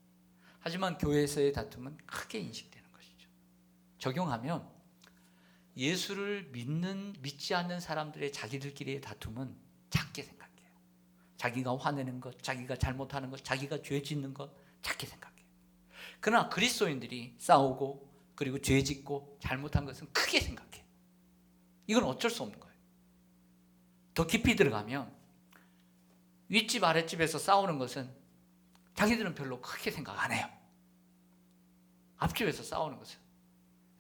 하지만 교회에서의 다툼은 크게 인식되는 것이죠. 적용하면 예수를 믿지 않는 사람들의 자기들끼리의 다툼은 작게 생각해요. 자기가 화내는 것, 자기가 잘못하는 것, 자기가 죄 짓는 것 작게 생각해요. 그러나 그리스도인들이 싸우고 그리고 죄 짓고 잘못한 것은 크게 생각해요. 이건 어쩔 수 없는 거예요. 더 깊이 들어가면 윗집 아랫집에서 싸우는 것은 자기들은 별로 크게 생각 안 해요. 앞집에서 싸우는 것은.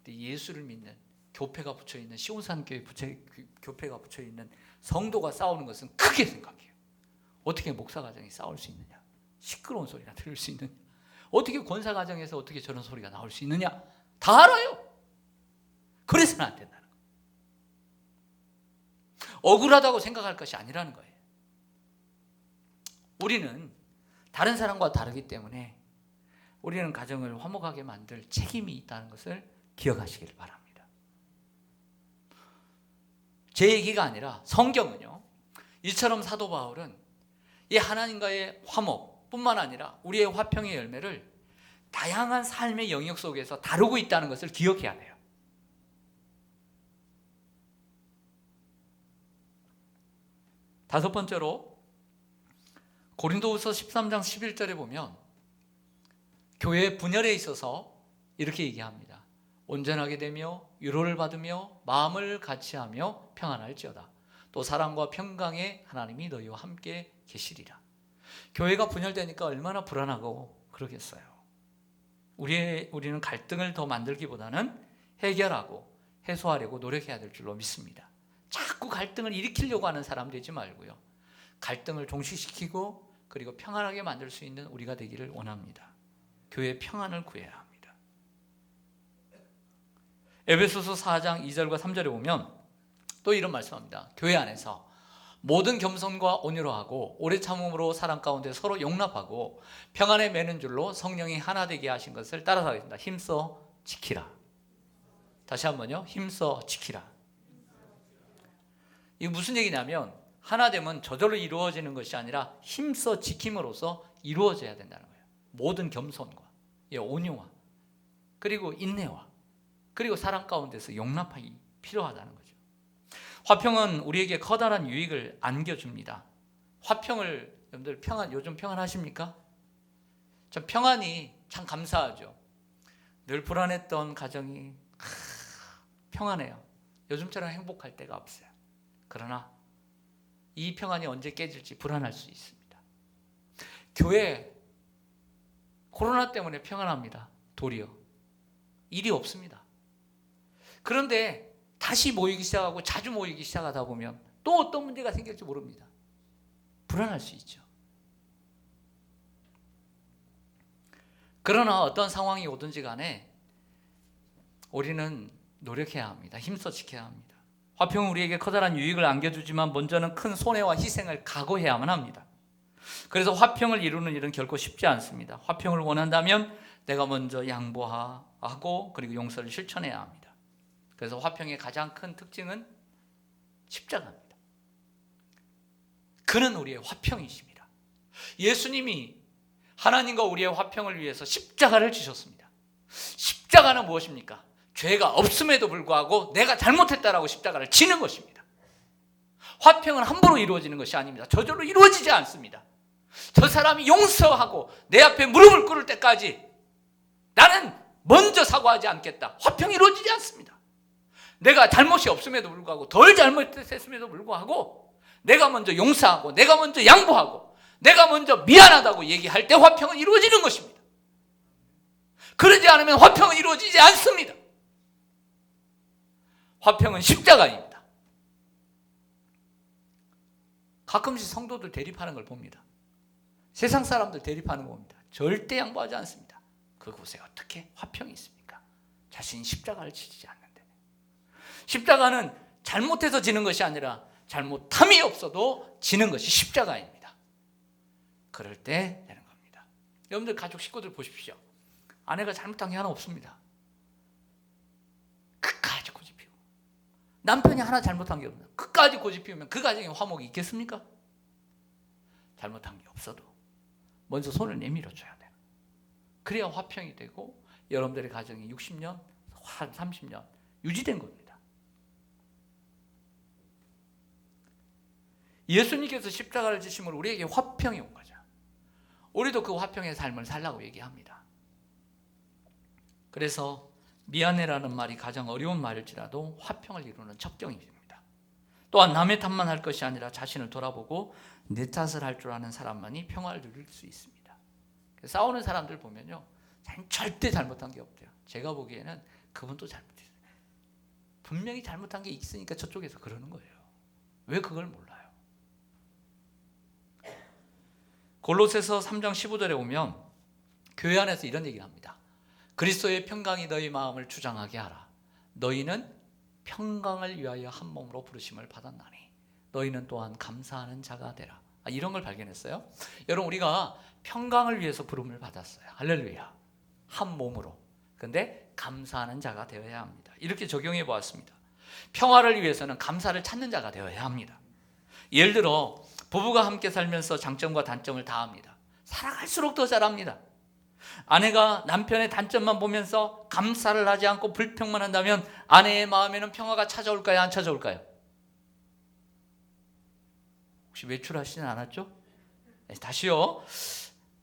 근데 예수를 믿는 교회가 붙여있는 시온산교회 교회가 붙여있는 성도가 싸우는 것은 크게 생각해요. 어떻게 목사가정이 싸울 수 있느냐? 시끄러운 소리가 들을 수 있느냐? 어떻게 권사가정에서 어떻게 저런 소리가 나올 수 있느냐? 다 알아요. 그래서는 안 된다는 거예요. 억울하다고 생각할 것이 아니라는 거예요. 우리는 다른 사람과 다르기 때문에 우리는 가정을 화목하게 만들 책임이 있다는 것을 기억하시길 바랍니다. 제 얘기가 아니라 성경은요, 이처럼 사도 바울은 이 하나님과의 화목뿐만 아니라 우리의 화평의 열매를 다양한 삶의 영역 속에서 다루고 있다는 것을 기억해야 돼요. 다섯 번째로 고린도후서 13장 11절에 보면 교회 분열에 있어서 이렇게 얘기합니다. 온전하게 되며 위로를 받으며 마음을 같이하며 평안할지어다. 또 사랑과 평강의 하나님이 너희와 함께 계시리라. 교회가 분열되니까 얼마나 불안하고 그러겠어요. 우리는 갈등을 더 만들기보다는 해결하고 해소하려고 노력해야 될 줄로 믿습니다. 자꾸 갈등을 일으키려고 하는 사람 되지 말고요. 갈등을 종식시키고 그리고 평안하게 만들 수 있는 우리가 되기를 원합니다. 교회의 평안을 구해야 합니다. 에베소서 4장 2절과 3절에 보면 또 이런 말씀합니다. 교회 안에서 모든 겸손과 온유로 하고 오래 참음으로 사랑 가운데 서로 용납하고 평안에 매는 줄로 성령이 하나 되게 하신 것을 따라가겠습니다. 힘써 지키라. 다시 한번요. 힘써 지키라. 이게 무슨 얘기냐면 하나 되면 저절로 이루어지는 것이 아니라 힘써 지킴으로써 이루어져야 된다는 거예요. 모든 겸손과 온유와 그리고 인내와 그리고 사랑 가운데서 용납하기 필요하다는 거죠. 화평은 우리에게 커다란 유익을 안겨줍니다. 화평을 여러분들 요즘 평안하십니까? 전 평안이 참 감사하죠. 늘 불안했던 가정이 평안해요. 요즘처럼 행복할 때가 없어요. 그러나 이 평안이 언제 깨질지 불안할 수 있습니다. 교회 코로나 때문에 평안합니다. 도리어 일이 없습니다. 그런데 다시 모이기 시작하고 자주 모이기 시작하다 보면 또 어떤 문제가 생길지 모릅니다. 불안할 수 있죠. 그러나 어떤 상황이 오든지 간에 우리는 노력해야 합니다. 힘써 지켜야 합니다. 화평은 우리에게 커다란 유익을 안겨주지만 먼저는 큰 손해와 희생을 각오해야만 합니다. 그래서 화평을 이루는 일은 결코 쉽지 않습니다. 화평을 원한다면 내가 먼저 양보하고 그리고 용서를 실천해야 합니다. 그래서 화평의 가장 큰 특징은 십자가입니다. 그는 우리의 화평이십니다. 예수님이 하나님과 우리의 화평을 위해서 십자가를 지셨습니다. 십자가는 무엇입니까? 죄가 없음에도 불구하고 내가 잘못했다라고 십자가를 지는 것입니다. 화평은 함부로 이루어지는 것이 아닙니다. 저절로 이루어지지 않습니다. 저 사람이 용서하고 내 앞에 무릎을 꿇을 때까지 나는 먼저 사과하지 않겠다. 화평이 이루어지지 않습니다. 내가 잘못이 없음에도 불구하고, 덜 잘못했음에도 불구하고 내가 먼저 용서하고, 내가 먼저 양보하고, 내가 먼저 미안하다고 얘기할 때 화평은 이루어지는 것입니다. 그러지 않으면 화평은 이루어지지 않습니다. 화평은 십자가입니다. 가끔씩 성도들 대립하는 걸 봅니다. 세상 사람들 대립하는 거 봅니다. 절대 양보하지 않습니다. 그곳에 어떻게 화평이 있습니까? 자신이 십자가를 지지 않는데. 십자가는 잘못해서 지는 것이 아니라 잘못함이 없어도 지는 것이 십자가입니다. 그럴 때 되는 겁니다. 여러분들 가족 식구들 보십시오. 아내가 잘못한 게 하나 없습니다. 끝까지 고집 피우고, 남편이 하나 잘못한 게 없나 끝까지 고집 피우면 그 가정에 화목이 있겠습니까? 잘못한 게 없어도 먼저 손을 내밀어 줘야 돼요. 그래야 화평이 되고 여러분들의 가정이 60년, 한 30년 유지된 겁니다. 예수님께서 십자가를 지심으로 우리에게 화평이 온 거죠. 우리도 그 화평의 삶을 살라고 얘기합니다. 그래서 미안해라는 말이 가장 어려운 말일지라도 화평을 이루는 첩경입니다. 또한 남의 탓만 할 것이 아니라 자신을 돌아보고 내 탓을 할 줄 아는 사람만이 평화를 누릴 수 있습니다. 싸우는 사람들 보면요, 절대 잘못한 게 없대요. 제가 보기에는 그분도 잘못했어요. 분명히 잘못한 게 있으니까 저쪽에서 그러는 거예요. 왜 그걸 몰라요? 골로새서 3장 15절에 보면 교회 안에서 이런 얘기를 합니다. 그리스도의 평강이 너희 마음을 주장하게 하라. 너희는 평강을 위하여 한 몸으로 부르심을 받았나니 너희는 또한 감사하는 자가 되라. 이런 걸 발견했어요. 여러분, 우리가 평강을 위해서 부름을 받았어요. 할렐루야. 한 몸으로. 근데 감사하는 자가 되어야 합니다. 이렇게 적용해 보았습니다. 평화를 위해서는 감사를 찾는 자가 되어야 합니다. 예를 들어 부부가 함께 살면서 장점과 단점을 다 합니다. 살아갈수록 더 잘합니다. 아내가 남편의 단점만 보면서 감사를 하지 않고 불평만 한다면 아내의 마음에는 평화가 찾아올까요? 안 찾아올까요? 혹시 외출하시진 않았죠? 네, 다시요.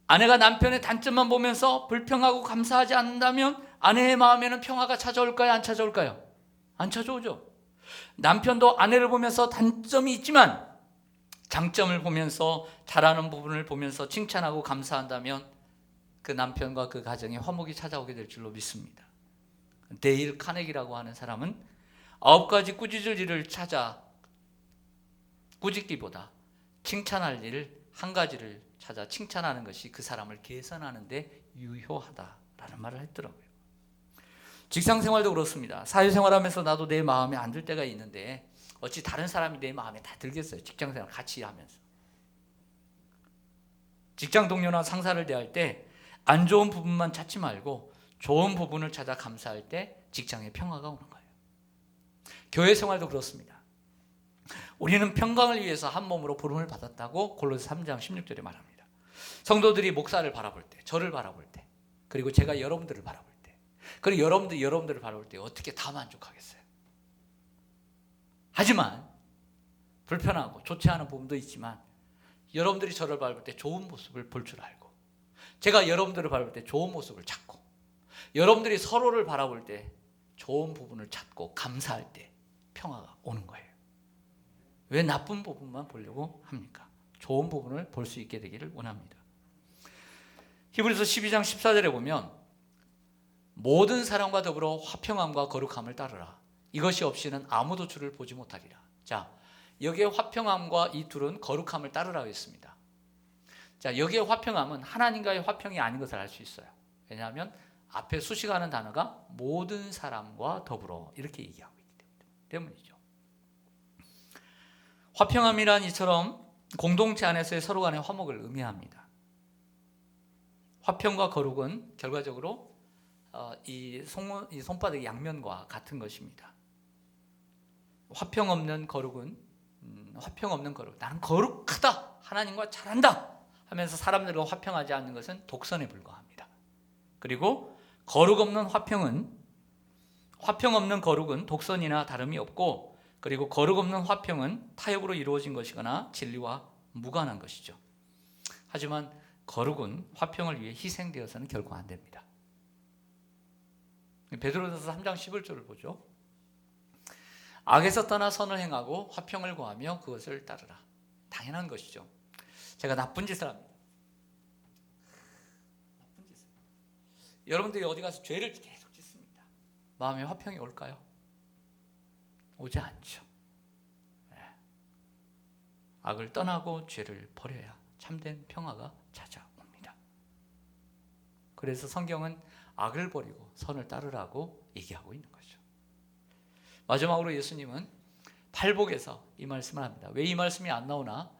아내가 남편의 단점만 보면서 불평하고 감사하지 않는다면 아내의 마음에는 평화가 찾아올까요? 안 찾아올까요? 안 찾아오죠. 남편도 아내를 보면서 단점이 있지만 장점을 보면서 잘하는 부분을 보면서 칭찬하고 감사한다면 그 남편과 그 가정에 화목이 찾아오게 될 줄로 믿습니다. 데일 카네기라고 하는 사람은 9가지 꾸짖을 일을 찾아 꾸짖기보다 칭찬할 일 한 가지를 찾아 칭찬하는 것이 그 사람을 개선하는 데 유효하다라는 말을 했더라고요. 직장생활도 그렇습니다. 사회생활하면서 나도 내 마음에 안 들 때가 있는데 어찌 다른 사람이 내 마음에 다 들겠어요. 직장생활 같이 하면서. 직장 동료나 상사를 대할 때 안 좋은 부분만 찾지 말고 좋은 부분을 찾아 감사할 때 직장에 평화가 오는 거예요. 교회 생활도 그렇습니다. 우리는 평강을 위해서 한 몸으로 부름을 받았다고 골로새 3장 16절에 말합니다. 성도들이 목사를 바라볼 때, 저를 바라볼 때, 그리고 제가 여러분들을 바라볼 때, 그리고 여러분들을 바라볼 때 어떻게 다 만족하겠어요? 하지만 불편하고 좋지 않은 부분도 있지만 여러분들이 저를 바라볼 때 좋은 모습을 볼 줄 알고, 제가 여러분들을 바라볼 때 좋은 모습을 찾고, 여러분들이 서로를 바라볼 때 좋은 부분을 찾고 감사할 때 평화가 오는 거예요. 왜 나쁜 부분만 보려고 합니까? 좋은 부분을 볼 수 있게 되기를 원합니다. 히브리서 12장 14절에 보면 모든 사람과 더불어 화평함과 거룩함을 따르라. 이것이 없이는 아무도 주를 보지 못하리라. 자, 여기에 화평함과 이 둘은 거룩함을 따르라고 했습니다. 자, 여기에 화평함은 하나님과의 화평이 아닌 것을 알 수 있어요. 왜냐하면 앞에 수식하는 단어가 모든 사람과 더불어 이렇게 얘기하고 있기 때문이죠. 화평함이란 이처럼 공동체 안에서의 서로 간의 화목을 의미합니다. 화평과 거룩은 결과적으로 이 손바닥 양면과 같은 것입니다. 화평 없는 거룩은 나는 거룩하다, 하나님과 잘한다 하면서 사람들과 화평하지 않는 것은 독선에 불과합니다. 그리고 거룩 없는 화평 없는 거룩은 독선이나 다름이 없고, 그리고 거룩 없는 화평은 타협으로 이루어진 것이거나 진리와 무관한 것이죠. 하지만 거룩은 화평을 위해 희생되어서는 결코 안 됩니다. 베드로전서 3장 11절을 보죠. 악에서 떠나 선을 행하고 화평을 구하며 그것을 따르라. 당연한 것이죠. 제가 나쁜 짓을 합니다. 여러분들이 어디 가서 죄를 계속 짓습니다. 마음에 화평이 올까요? 오지 않죠. 네. 악을 떠나고 죄를 버려야 참된 평화가 찾아옵니다. 그래서 성경은 악을 버리고 선을 따르라고 얘기하고 있는 거죠. 마지막으로 예수님은 팔복에서 이 말씀을 합니다. 왜 이 말씀이 안 나오나?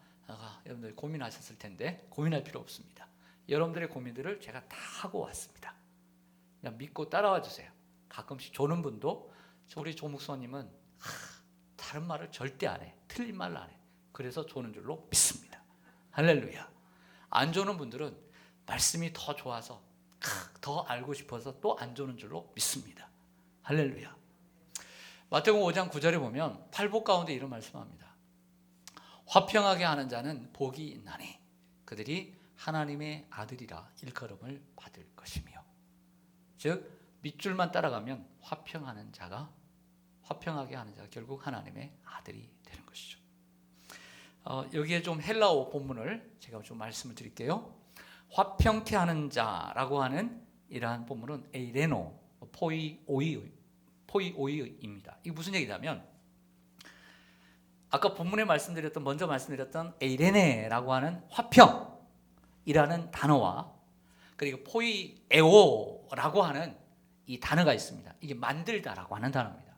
여러분들 고민하셨을 텐데 고민할 필요 없습니다. 여러분들의 고민들을 제가 다 하고 왔습니다. 그냥 믿고 따라와 주세요. 가끔씩 조는 분도 우리 조 목사님은 다른 말을 절대 안 해. 틀린 말을 안 해. 그래서 조는 줄로 믿습니다. 할렐루야. 안 조는 분들은 말씀이 더 좋아서 더 알고 싶어서 또 안 조는 줄로 믿습니다. 할렐루야. 마태복음 5장 9절에 보면 팔복 가운데 이런 말씀합니다. 화평하게 하는 자는 복이 있나니 그들이 하나님의 아들이라 일컬음을 받을 것이며. 즉 밑줄만 따라가면 화평하게 하는 자가 결국 하나님의 아들이 되는 것이죠. 여기에 좀 헬라어 본문을 제가 좀 말씀을 드릴게요. 화평케 하는 자라고 하는 이러한 본문은 에이레노 포이오이입니다. 이게 무슨 얘기냐면 아까 본문에 먼저 말씀드렸던 에이레네라고 하는 화평이라는 단어와 그리고 포이에오라고 하는 이 단어가 있습니다. 이게 만들다라고 하는 단어입니다.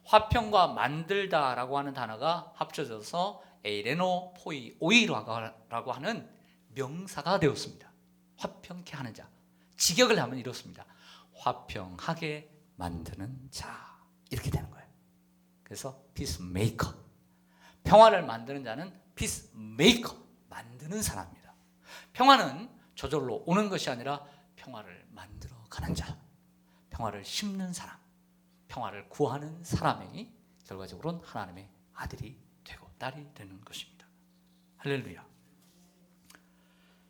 화평과 만들다라고 하는 단어가 합쳐져서 에이레노 포이오이라고 하는 명사가 되었습니다. 화평케 하는 자. 직역을 하면 이렇습니다. 화평하게 만드는 자. 이렇게 되는 거예요. 그래서 피스메이커. 평화를 만드는 자는 피스메이커. 만드는 사람입니다. 평화는 저절로 오는 것이 아니라 평화를 만들어가는 자. 평화를 심는 사람. 평화를 구하는 사람이 결과적으로는 하나님의 아들이 되고 딸이 되는 것입니다. 할렐루야.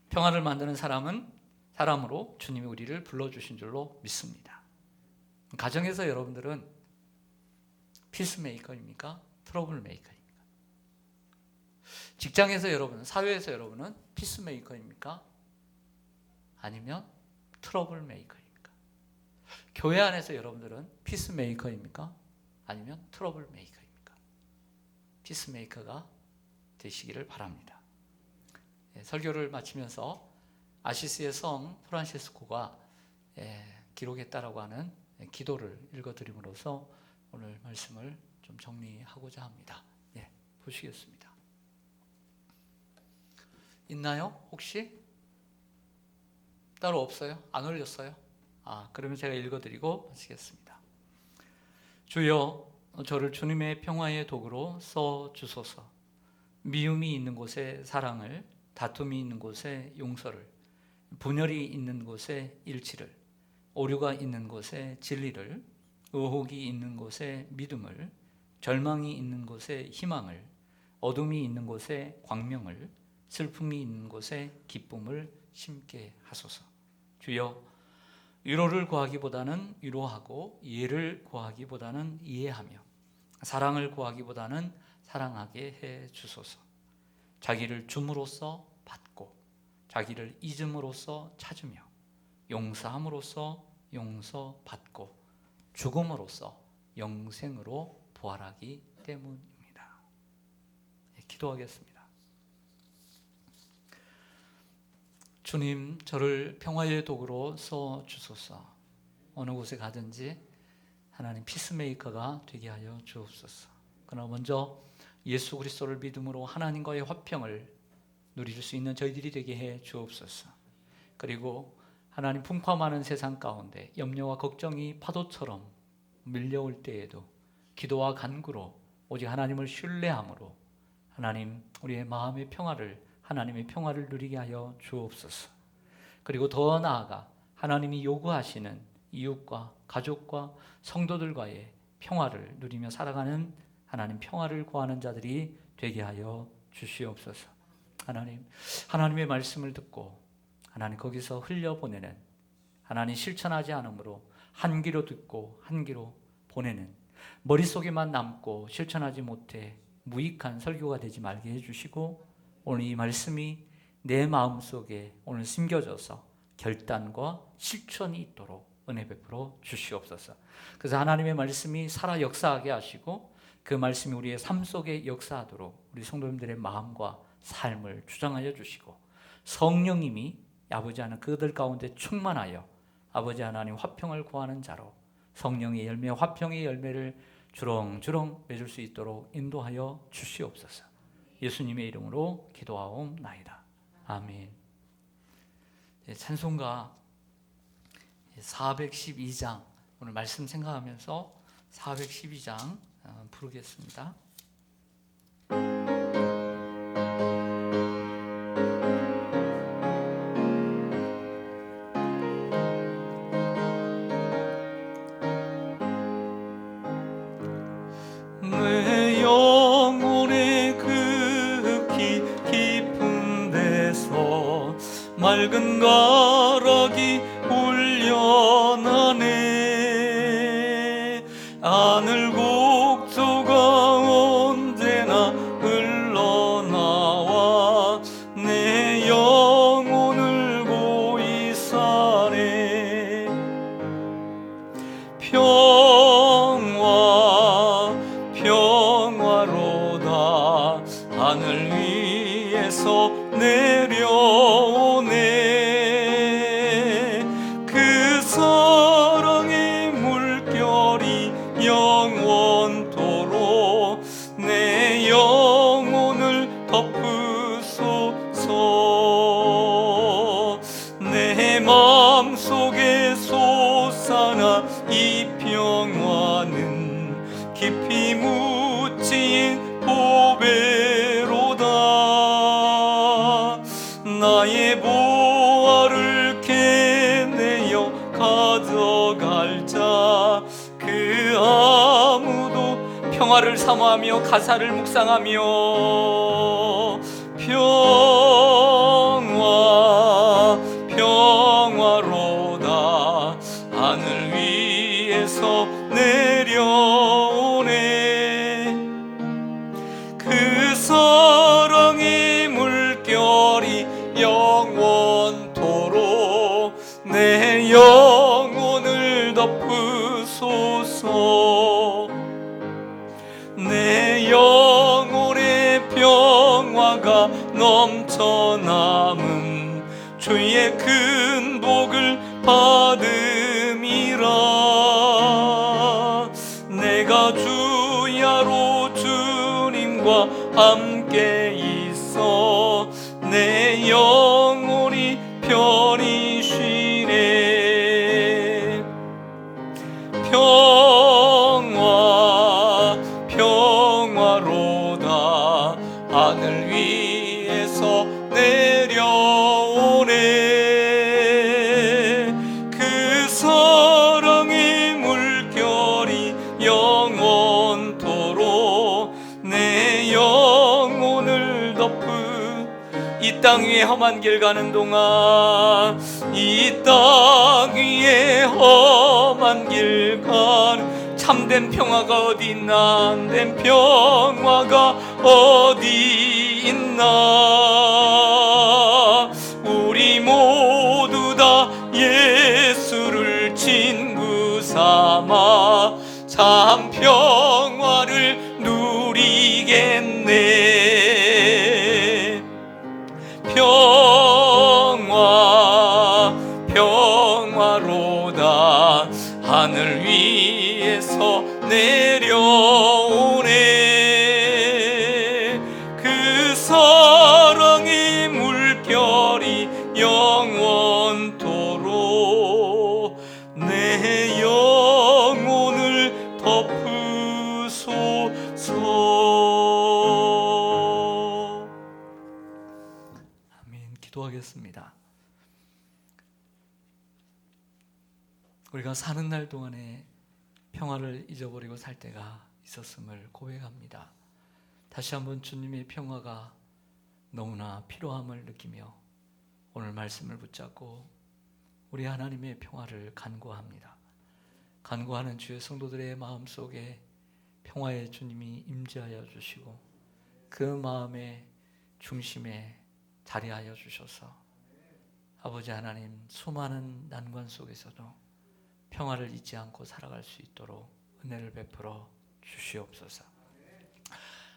평화를 만드는 사람으로 주님이 우리를 불러주신 줄로 믿습니다. 가정에서 여러분들은 피스메이커입니까? 트러블 메이커입니까? 직장에서 여러분은, 사회에서 여러분은 피스메이커입니까? 아니면 트러블 메이커입니까? 교회 안에서 여러분들은 피스메이커입니까? 아니면 트러블 메이커입니까? 피스메이커가 되시기를 바랍니다. 설교를 마치면서 아시스의 성 프란시스코가 기록했다라고 하는 기도를 읽어드림으로써 오늘 말씀을 좀 정리하고자 합니다. 보시겠습니다. 있나요? 혹시? 따로 없어요? 안 올렸어요? 그러면 제가 읽어드리고 마치겠습니다. 주여, 저를 주님의 평화의 도구로 써 주소서. 미움이 있는 곳에 사랑을, 다툼이 있는 곳에 용서를, 분열이 있는 곳에 일치를, 오류가 있는 곳에 진리를, 의혹이 있는 곳에 믿음을, 절망이 있는 곳에 희망을, 어둠이 있는 곳에 광명을, 슬픔이 있는 곳에 기쁨을 심게 하소서. 주여, 위로를 구하기보다는 위로하고 이해를 구하기보다는 이해하며 사랑을 구하기보다는 사랑하게 해 주소서. 자기를 줌으로써 받고 자기를 잊음으로써 찾으며 용서함으로써 용서받고 죽음으로써 영생으로 부활하기 때문입니다. 기도하겠습니다. 주님, 저를 평화의 도구로 써 주소서. 어느 곳에 가든지 하나님 피스메이커가 되게 하여 주옵소서. 그러나 먼저 예수 그리스도를 믿음으로 하나님과의 화평을 누릴 수 있는 저희들이 되게 해 주옵소서. 그리고 하나님 풍파 많은 세상 가운데 염려와 걱정이 파도처럼 밀려올 때에도 기도와 간구로 오직 하나님을 신뢰함으로 하나님 우리의 마음의 평화를, 하나님의 평화를 누리게 하여 주옵소서. 그리고 더 나아가 하나님이 요구하시는 이웃과 가족과 성도들과의 평화를 누리며 살아가는 하나님 평화를 구하는 자들이 되게 하여 주시옵소서. 하나님의 말씀을 듣고 하나님 거기서 흘려보내는, 하나님 실천하지 않으므로 한 귀로 듣고 한 귀로 보내는, 머릿속에만 남고 실천하지 못해 무익한 설교가 되지 말게 해주시고, 오늘 이 말씀이 내 마음속에 오늘 심겨져서 결단과 실천이 있도록 은혜 베풀어 주시옵소서. 그래서 하나님의 말씀이 살아 역사하게 하시고 그 말씀이 우리의 삶 속에 역사하도록 우리 성도님들의 마음과 삶을 주장하여 주시고, 성령님이 아버지 하나님 그들 가운데 충만하여 아버지 하나님 화평을 구하는 자로 성령의 열매, 화평의 열매를 주렁주렁 맺을 수 있도록 인도하여 주시옵소서. 예수님의 이름으로 기도하옵나이다. 아멘. 찬송가 412장, 오늘 말씀 생각하면서 412장 부르겠습니다. 내 영혼의 극히 깊은 데서 맑은 가락이 울려나네. 하늘 곡조가 언제나 흘러나와 내 영혼을 고이 사네. 평화로다 하늘 위에서 내려오네. 그 사랑의 물결이 영원토록 내 영혼을 덮으소서. 내 마음속에 솟아나 이 평화는 깊이 묻힌 보배로다. 나의 보화를 캐내어 가져갈 자 그 아무도 평화를 사모하며 가사를 묵상하며 평화로다 하늘 위에서 내려오네. 그 사랑의 물결이 영원토록 내 영혼을 덮으소서. 내 영혼의 평화가 넘쳐남은 주의 큰 복을 받음이라. 내가 주야로 주님과 함께 있어 내 영혼이 편히 쉬네. 평화로다 하늘 위에서 내려오네. 그 사랑의 물결이 영원토록 내 영혼을 이 땅 위에 험한 길 가는 동안, 이 땅 위에 험한 길 가는 참된 평화가 어디 있나, 참된 평화가 어디 있나. 우리 모두 다 예수를 친구 삼아 참 평화를 누리겠네. 평화로다 하늘 위에서 내려오네. 그 사랑의 물결이 영원토록 내 영혼을 덮으소서. 아멘. 기도하겠습니다. 우리가 사는 날 동안에 평화를 잊어버리고 살 때가 있었음을 고백합니다. 다시 한번 주님의 평화가 너무나 필요함을 느끼며 오늘 말씀을 붙잡고 우리 하나님의 평화를 간구합니다. 간구하는 주의 성도들의 마음속에 평화의 주님이 임재하여 주시고 그 마음의 중심에 자리하여 주셔서 아버지 하나님, 수많은 난관 속에서도 평화를 잊지 않고 살아갈 수 있도록 은혜를 베풀어 주시옵소서.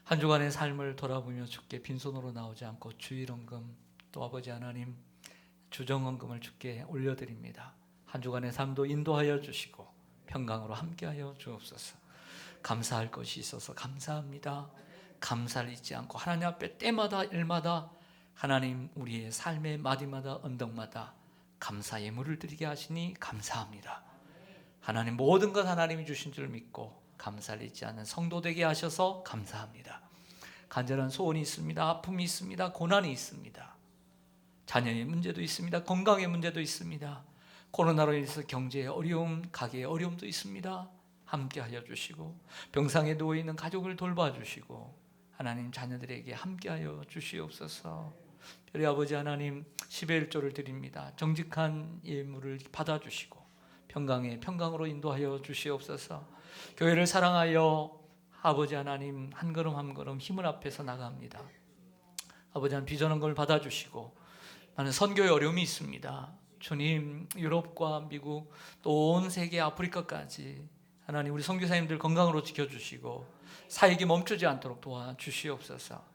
한 주간의 삶을 돌아보며 주께 빈손으로 나오지 않고 주일헌금, 또 아버지 하나님 주정헌금을 주께 올려드립니다. 한 주간의 삶도 인도하여 주시고 평강으로 함께하여 주옵소서. 감사할 것이 있어서 감사합니다. 감사를 잊지 않고 하나님 앞에 때마다 일마다 하나님 우리의 삶의 마디마다 언덕마다 감사 예물을 드리게 하시니 감사합니다. 하나님 모든 것 하나님이 주신 줄 믿고 감사를 잊지 않는 성도 되게 하셔서 감사합니다. 간절한 소원이 있습니다. 아픔이 있습니다. 고난이 있습니다. 자녀의 문제도 있습니다. 건강의 문제도 있습니다. 코로나로 인해서 경제의 어려움, 가게의 어려움도 있습니다. 함께하여 주시고 병상에 누워있는 가족을 돌봐주시고 하나님 자녀들에게 함께하여 주시옵소서. 별의 아버지 하나님 10의 1조를 드립니다. 정직한 예물을 받아주시고 평강으로 인도하여 주시옵소서. 교회를 사랑하여 아버지 하나님 한 걸음 한 걸음 힘을 앞에서 나갑니다. 아버지 하나님 비전한 걸 받아주시고 나는 선교의 어려움이 있습니다. 주님 유럽과 미국 또 온 세계 아프리카까지 하나님 우리 선교사님들 건강으로 지켜주시고 사역이 멈추지 않도록 도와주시옵소서.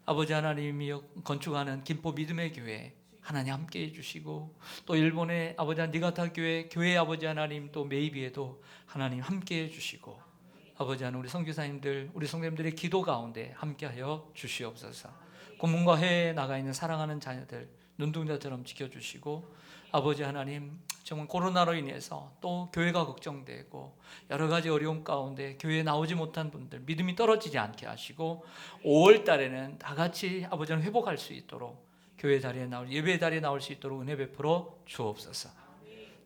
아버지 하나님이 건축하는 김포 믿음의 교회 하나님 함께해 주시고 또 일본의 아버지 하나님 니가타 교회 아버지 하나님 또 메이비에도 하나님 함께해 주시고 아버지 하나님 우리 선교사님들 우리 성도님들의 기도 가운데 함께하여 주시옵소서. 고문과 해외에 나가 있는 사랑하는 자녀들 눈동자처럼 지켜주시고 아버지 하나님 정말 코로나로 인해서 또 교회가 걱정되고 여러 가지 어려움 가운데 교회에 나오지 못한 분들 믿음이 떨어지지 않게 하시고 5월 달에는 다 같이 아버지 하나님 회복할 수 있도록 교회 자리에 예배 자리에 나올 수 있도록 은혜 베풀어 주옵소서.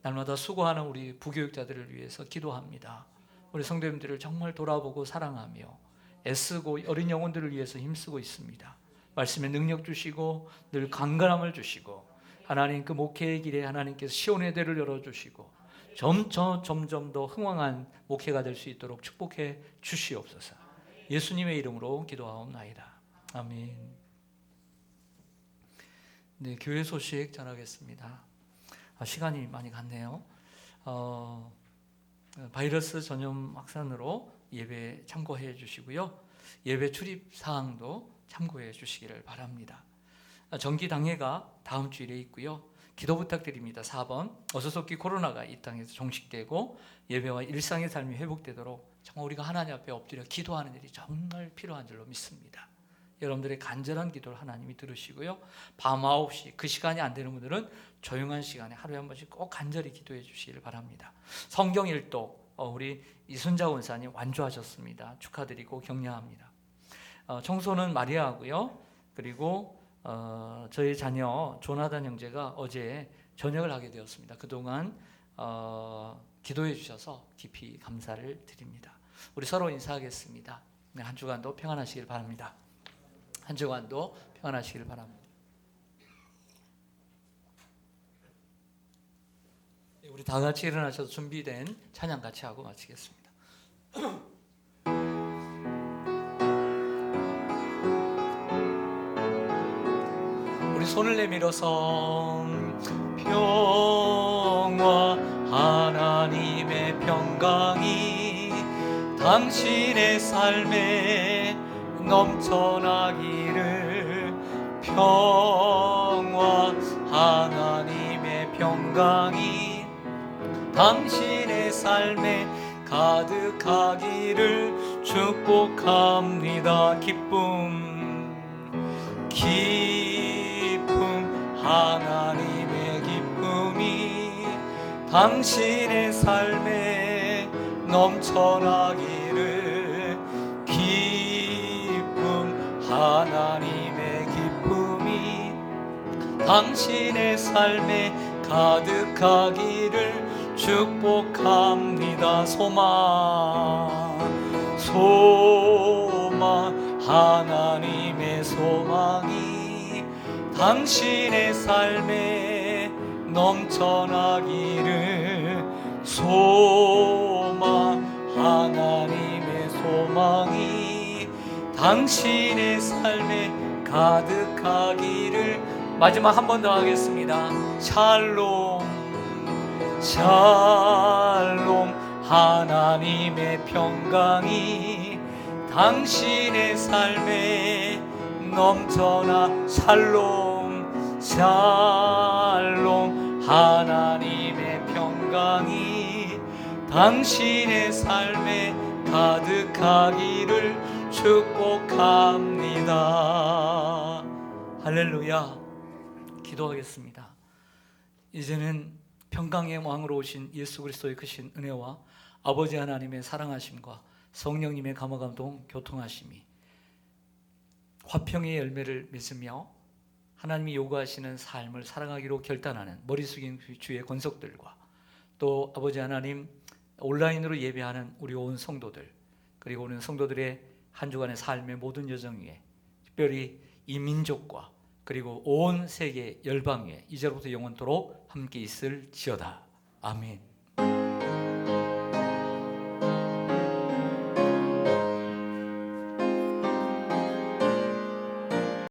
날마다 수고하는 우리 부교육자들을 위해서 기도합니다. 우리 성도님들을 정말 돌아보고 사랑하며 애쓰고 어린 영혼들을 위해서 힘쓰고 있습니다. 말씀에 능력 주시고 늘 강건함을 주시고 하나님 그 목회의 길에 하나님께서 시온의 대를 열어주시고 점점 더 흥왕한 목회가 될 수 있도록 축복해 주시옵소서. 예수님의 이름으로 기도하옵나이다. 아멘. 네, 교회 소식 전하겠습니다. 시간이 많이 갔네요. 바이러스 전염 확산으로 예배 참고해 주시고요. 예배 출입 사항도 참고해 주시기를 바랍니다. 정기 당회가 다음 주일에 있고요. 기도 부탁드립니다. 4번 어서속히 코로나가 이 땅에서 종식되고 예배와 일상의 삶이 회복되도록 정말 우리가 하나님 앞에 엎드려 기도하는 일이 정말 필요한 줄로 믿습니다. 여러분들의 간절한 기도를 하나님이 들으시고요. 밤 9시 그 시간이 안 되는 분들은 조용한 시간에 하루에 한 번씩 꼭 간절히 기도해 주시기를 바랍니다. 성경 일독 우리 이순자 원사님 완주하셨습니다. 축하드리고 격려합니다. 청소는 마리아하고요. 그리고 저희 자녀 조나단 형제가 어제 전역을 하게 되었습니다. 그동안 기도해 주셔서 깊이 감사를 드립니다. 우리 서로 인사하겠습니다. 네, 한 주간도 평안하시길 바랍니다. 한 주간도 평안하시길 바랍니다. 우리 다 같이 일어나셔서 준비된 찬양 같이 하고 마치겠습니다. 우리 손을 내밀어서 평화 하나님의 평강이 당신의 삶에 넘쳐나기를 평화 하나님의 평강이 당신의 삶에 가득하기를 축복합니다. 기쁨 하나님의 기쁨이 당신의 삶에 넘쳐나기를 기쁨 하나님의 기쁨이 당신의 삶에 가득하기를 축복합니다. 소망 하나님의 소망이 당신의 삶에 넘쳐나기를 소망, 하나님의 소망이 당신의 삶에 가득하기를. 마지막 한 번 더 하겠습니다. 샬롬, 샬롬, 하나님의 평강이 당신의 삶에 넘쳐나. 샬롬, 샬롬, 하나님의 평강이 당신의 삶에 가득하기를 축복합니다. 할렐루야. 기도하겠습니다. 이제는 평강의 왕으로 오신 예수 그리스도의 크신 은혜와 아버지 하나님의 사랑하심과 성령님의 감화감동 교통하심이 화평의 열매를 맺으며 하나님이 요구하시는 삶을 살아가기로 결단하는 머리 숙인 주의 권속들과 또 아버지 하나님 온라인으로 예배하는 우리 온 성도들, 그리고 오늘 성도들의 한 주간의 삶의 모든 여정 위에 특별히 이 민족과 그리고 온 세계 열방 위에 이제로부터 영원토록 함께 있을지어다. 아멘.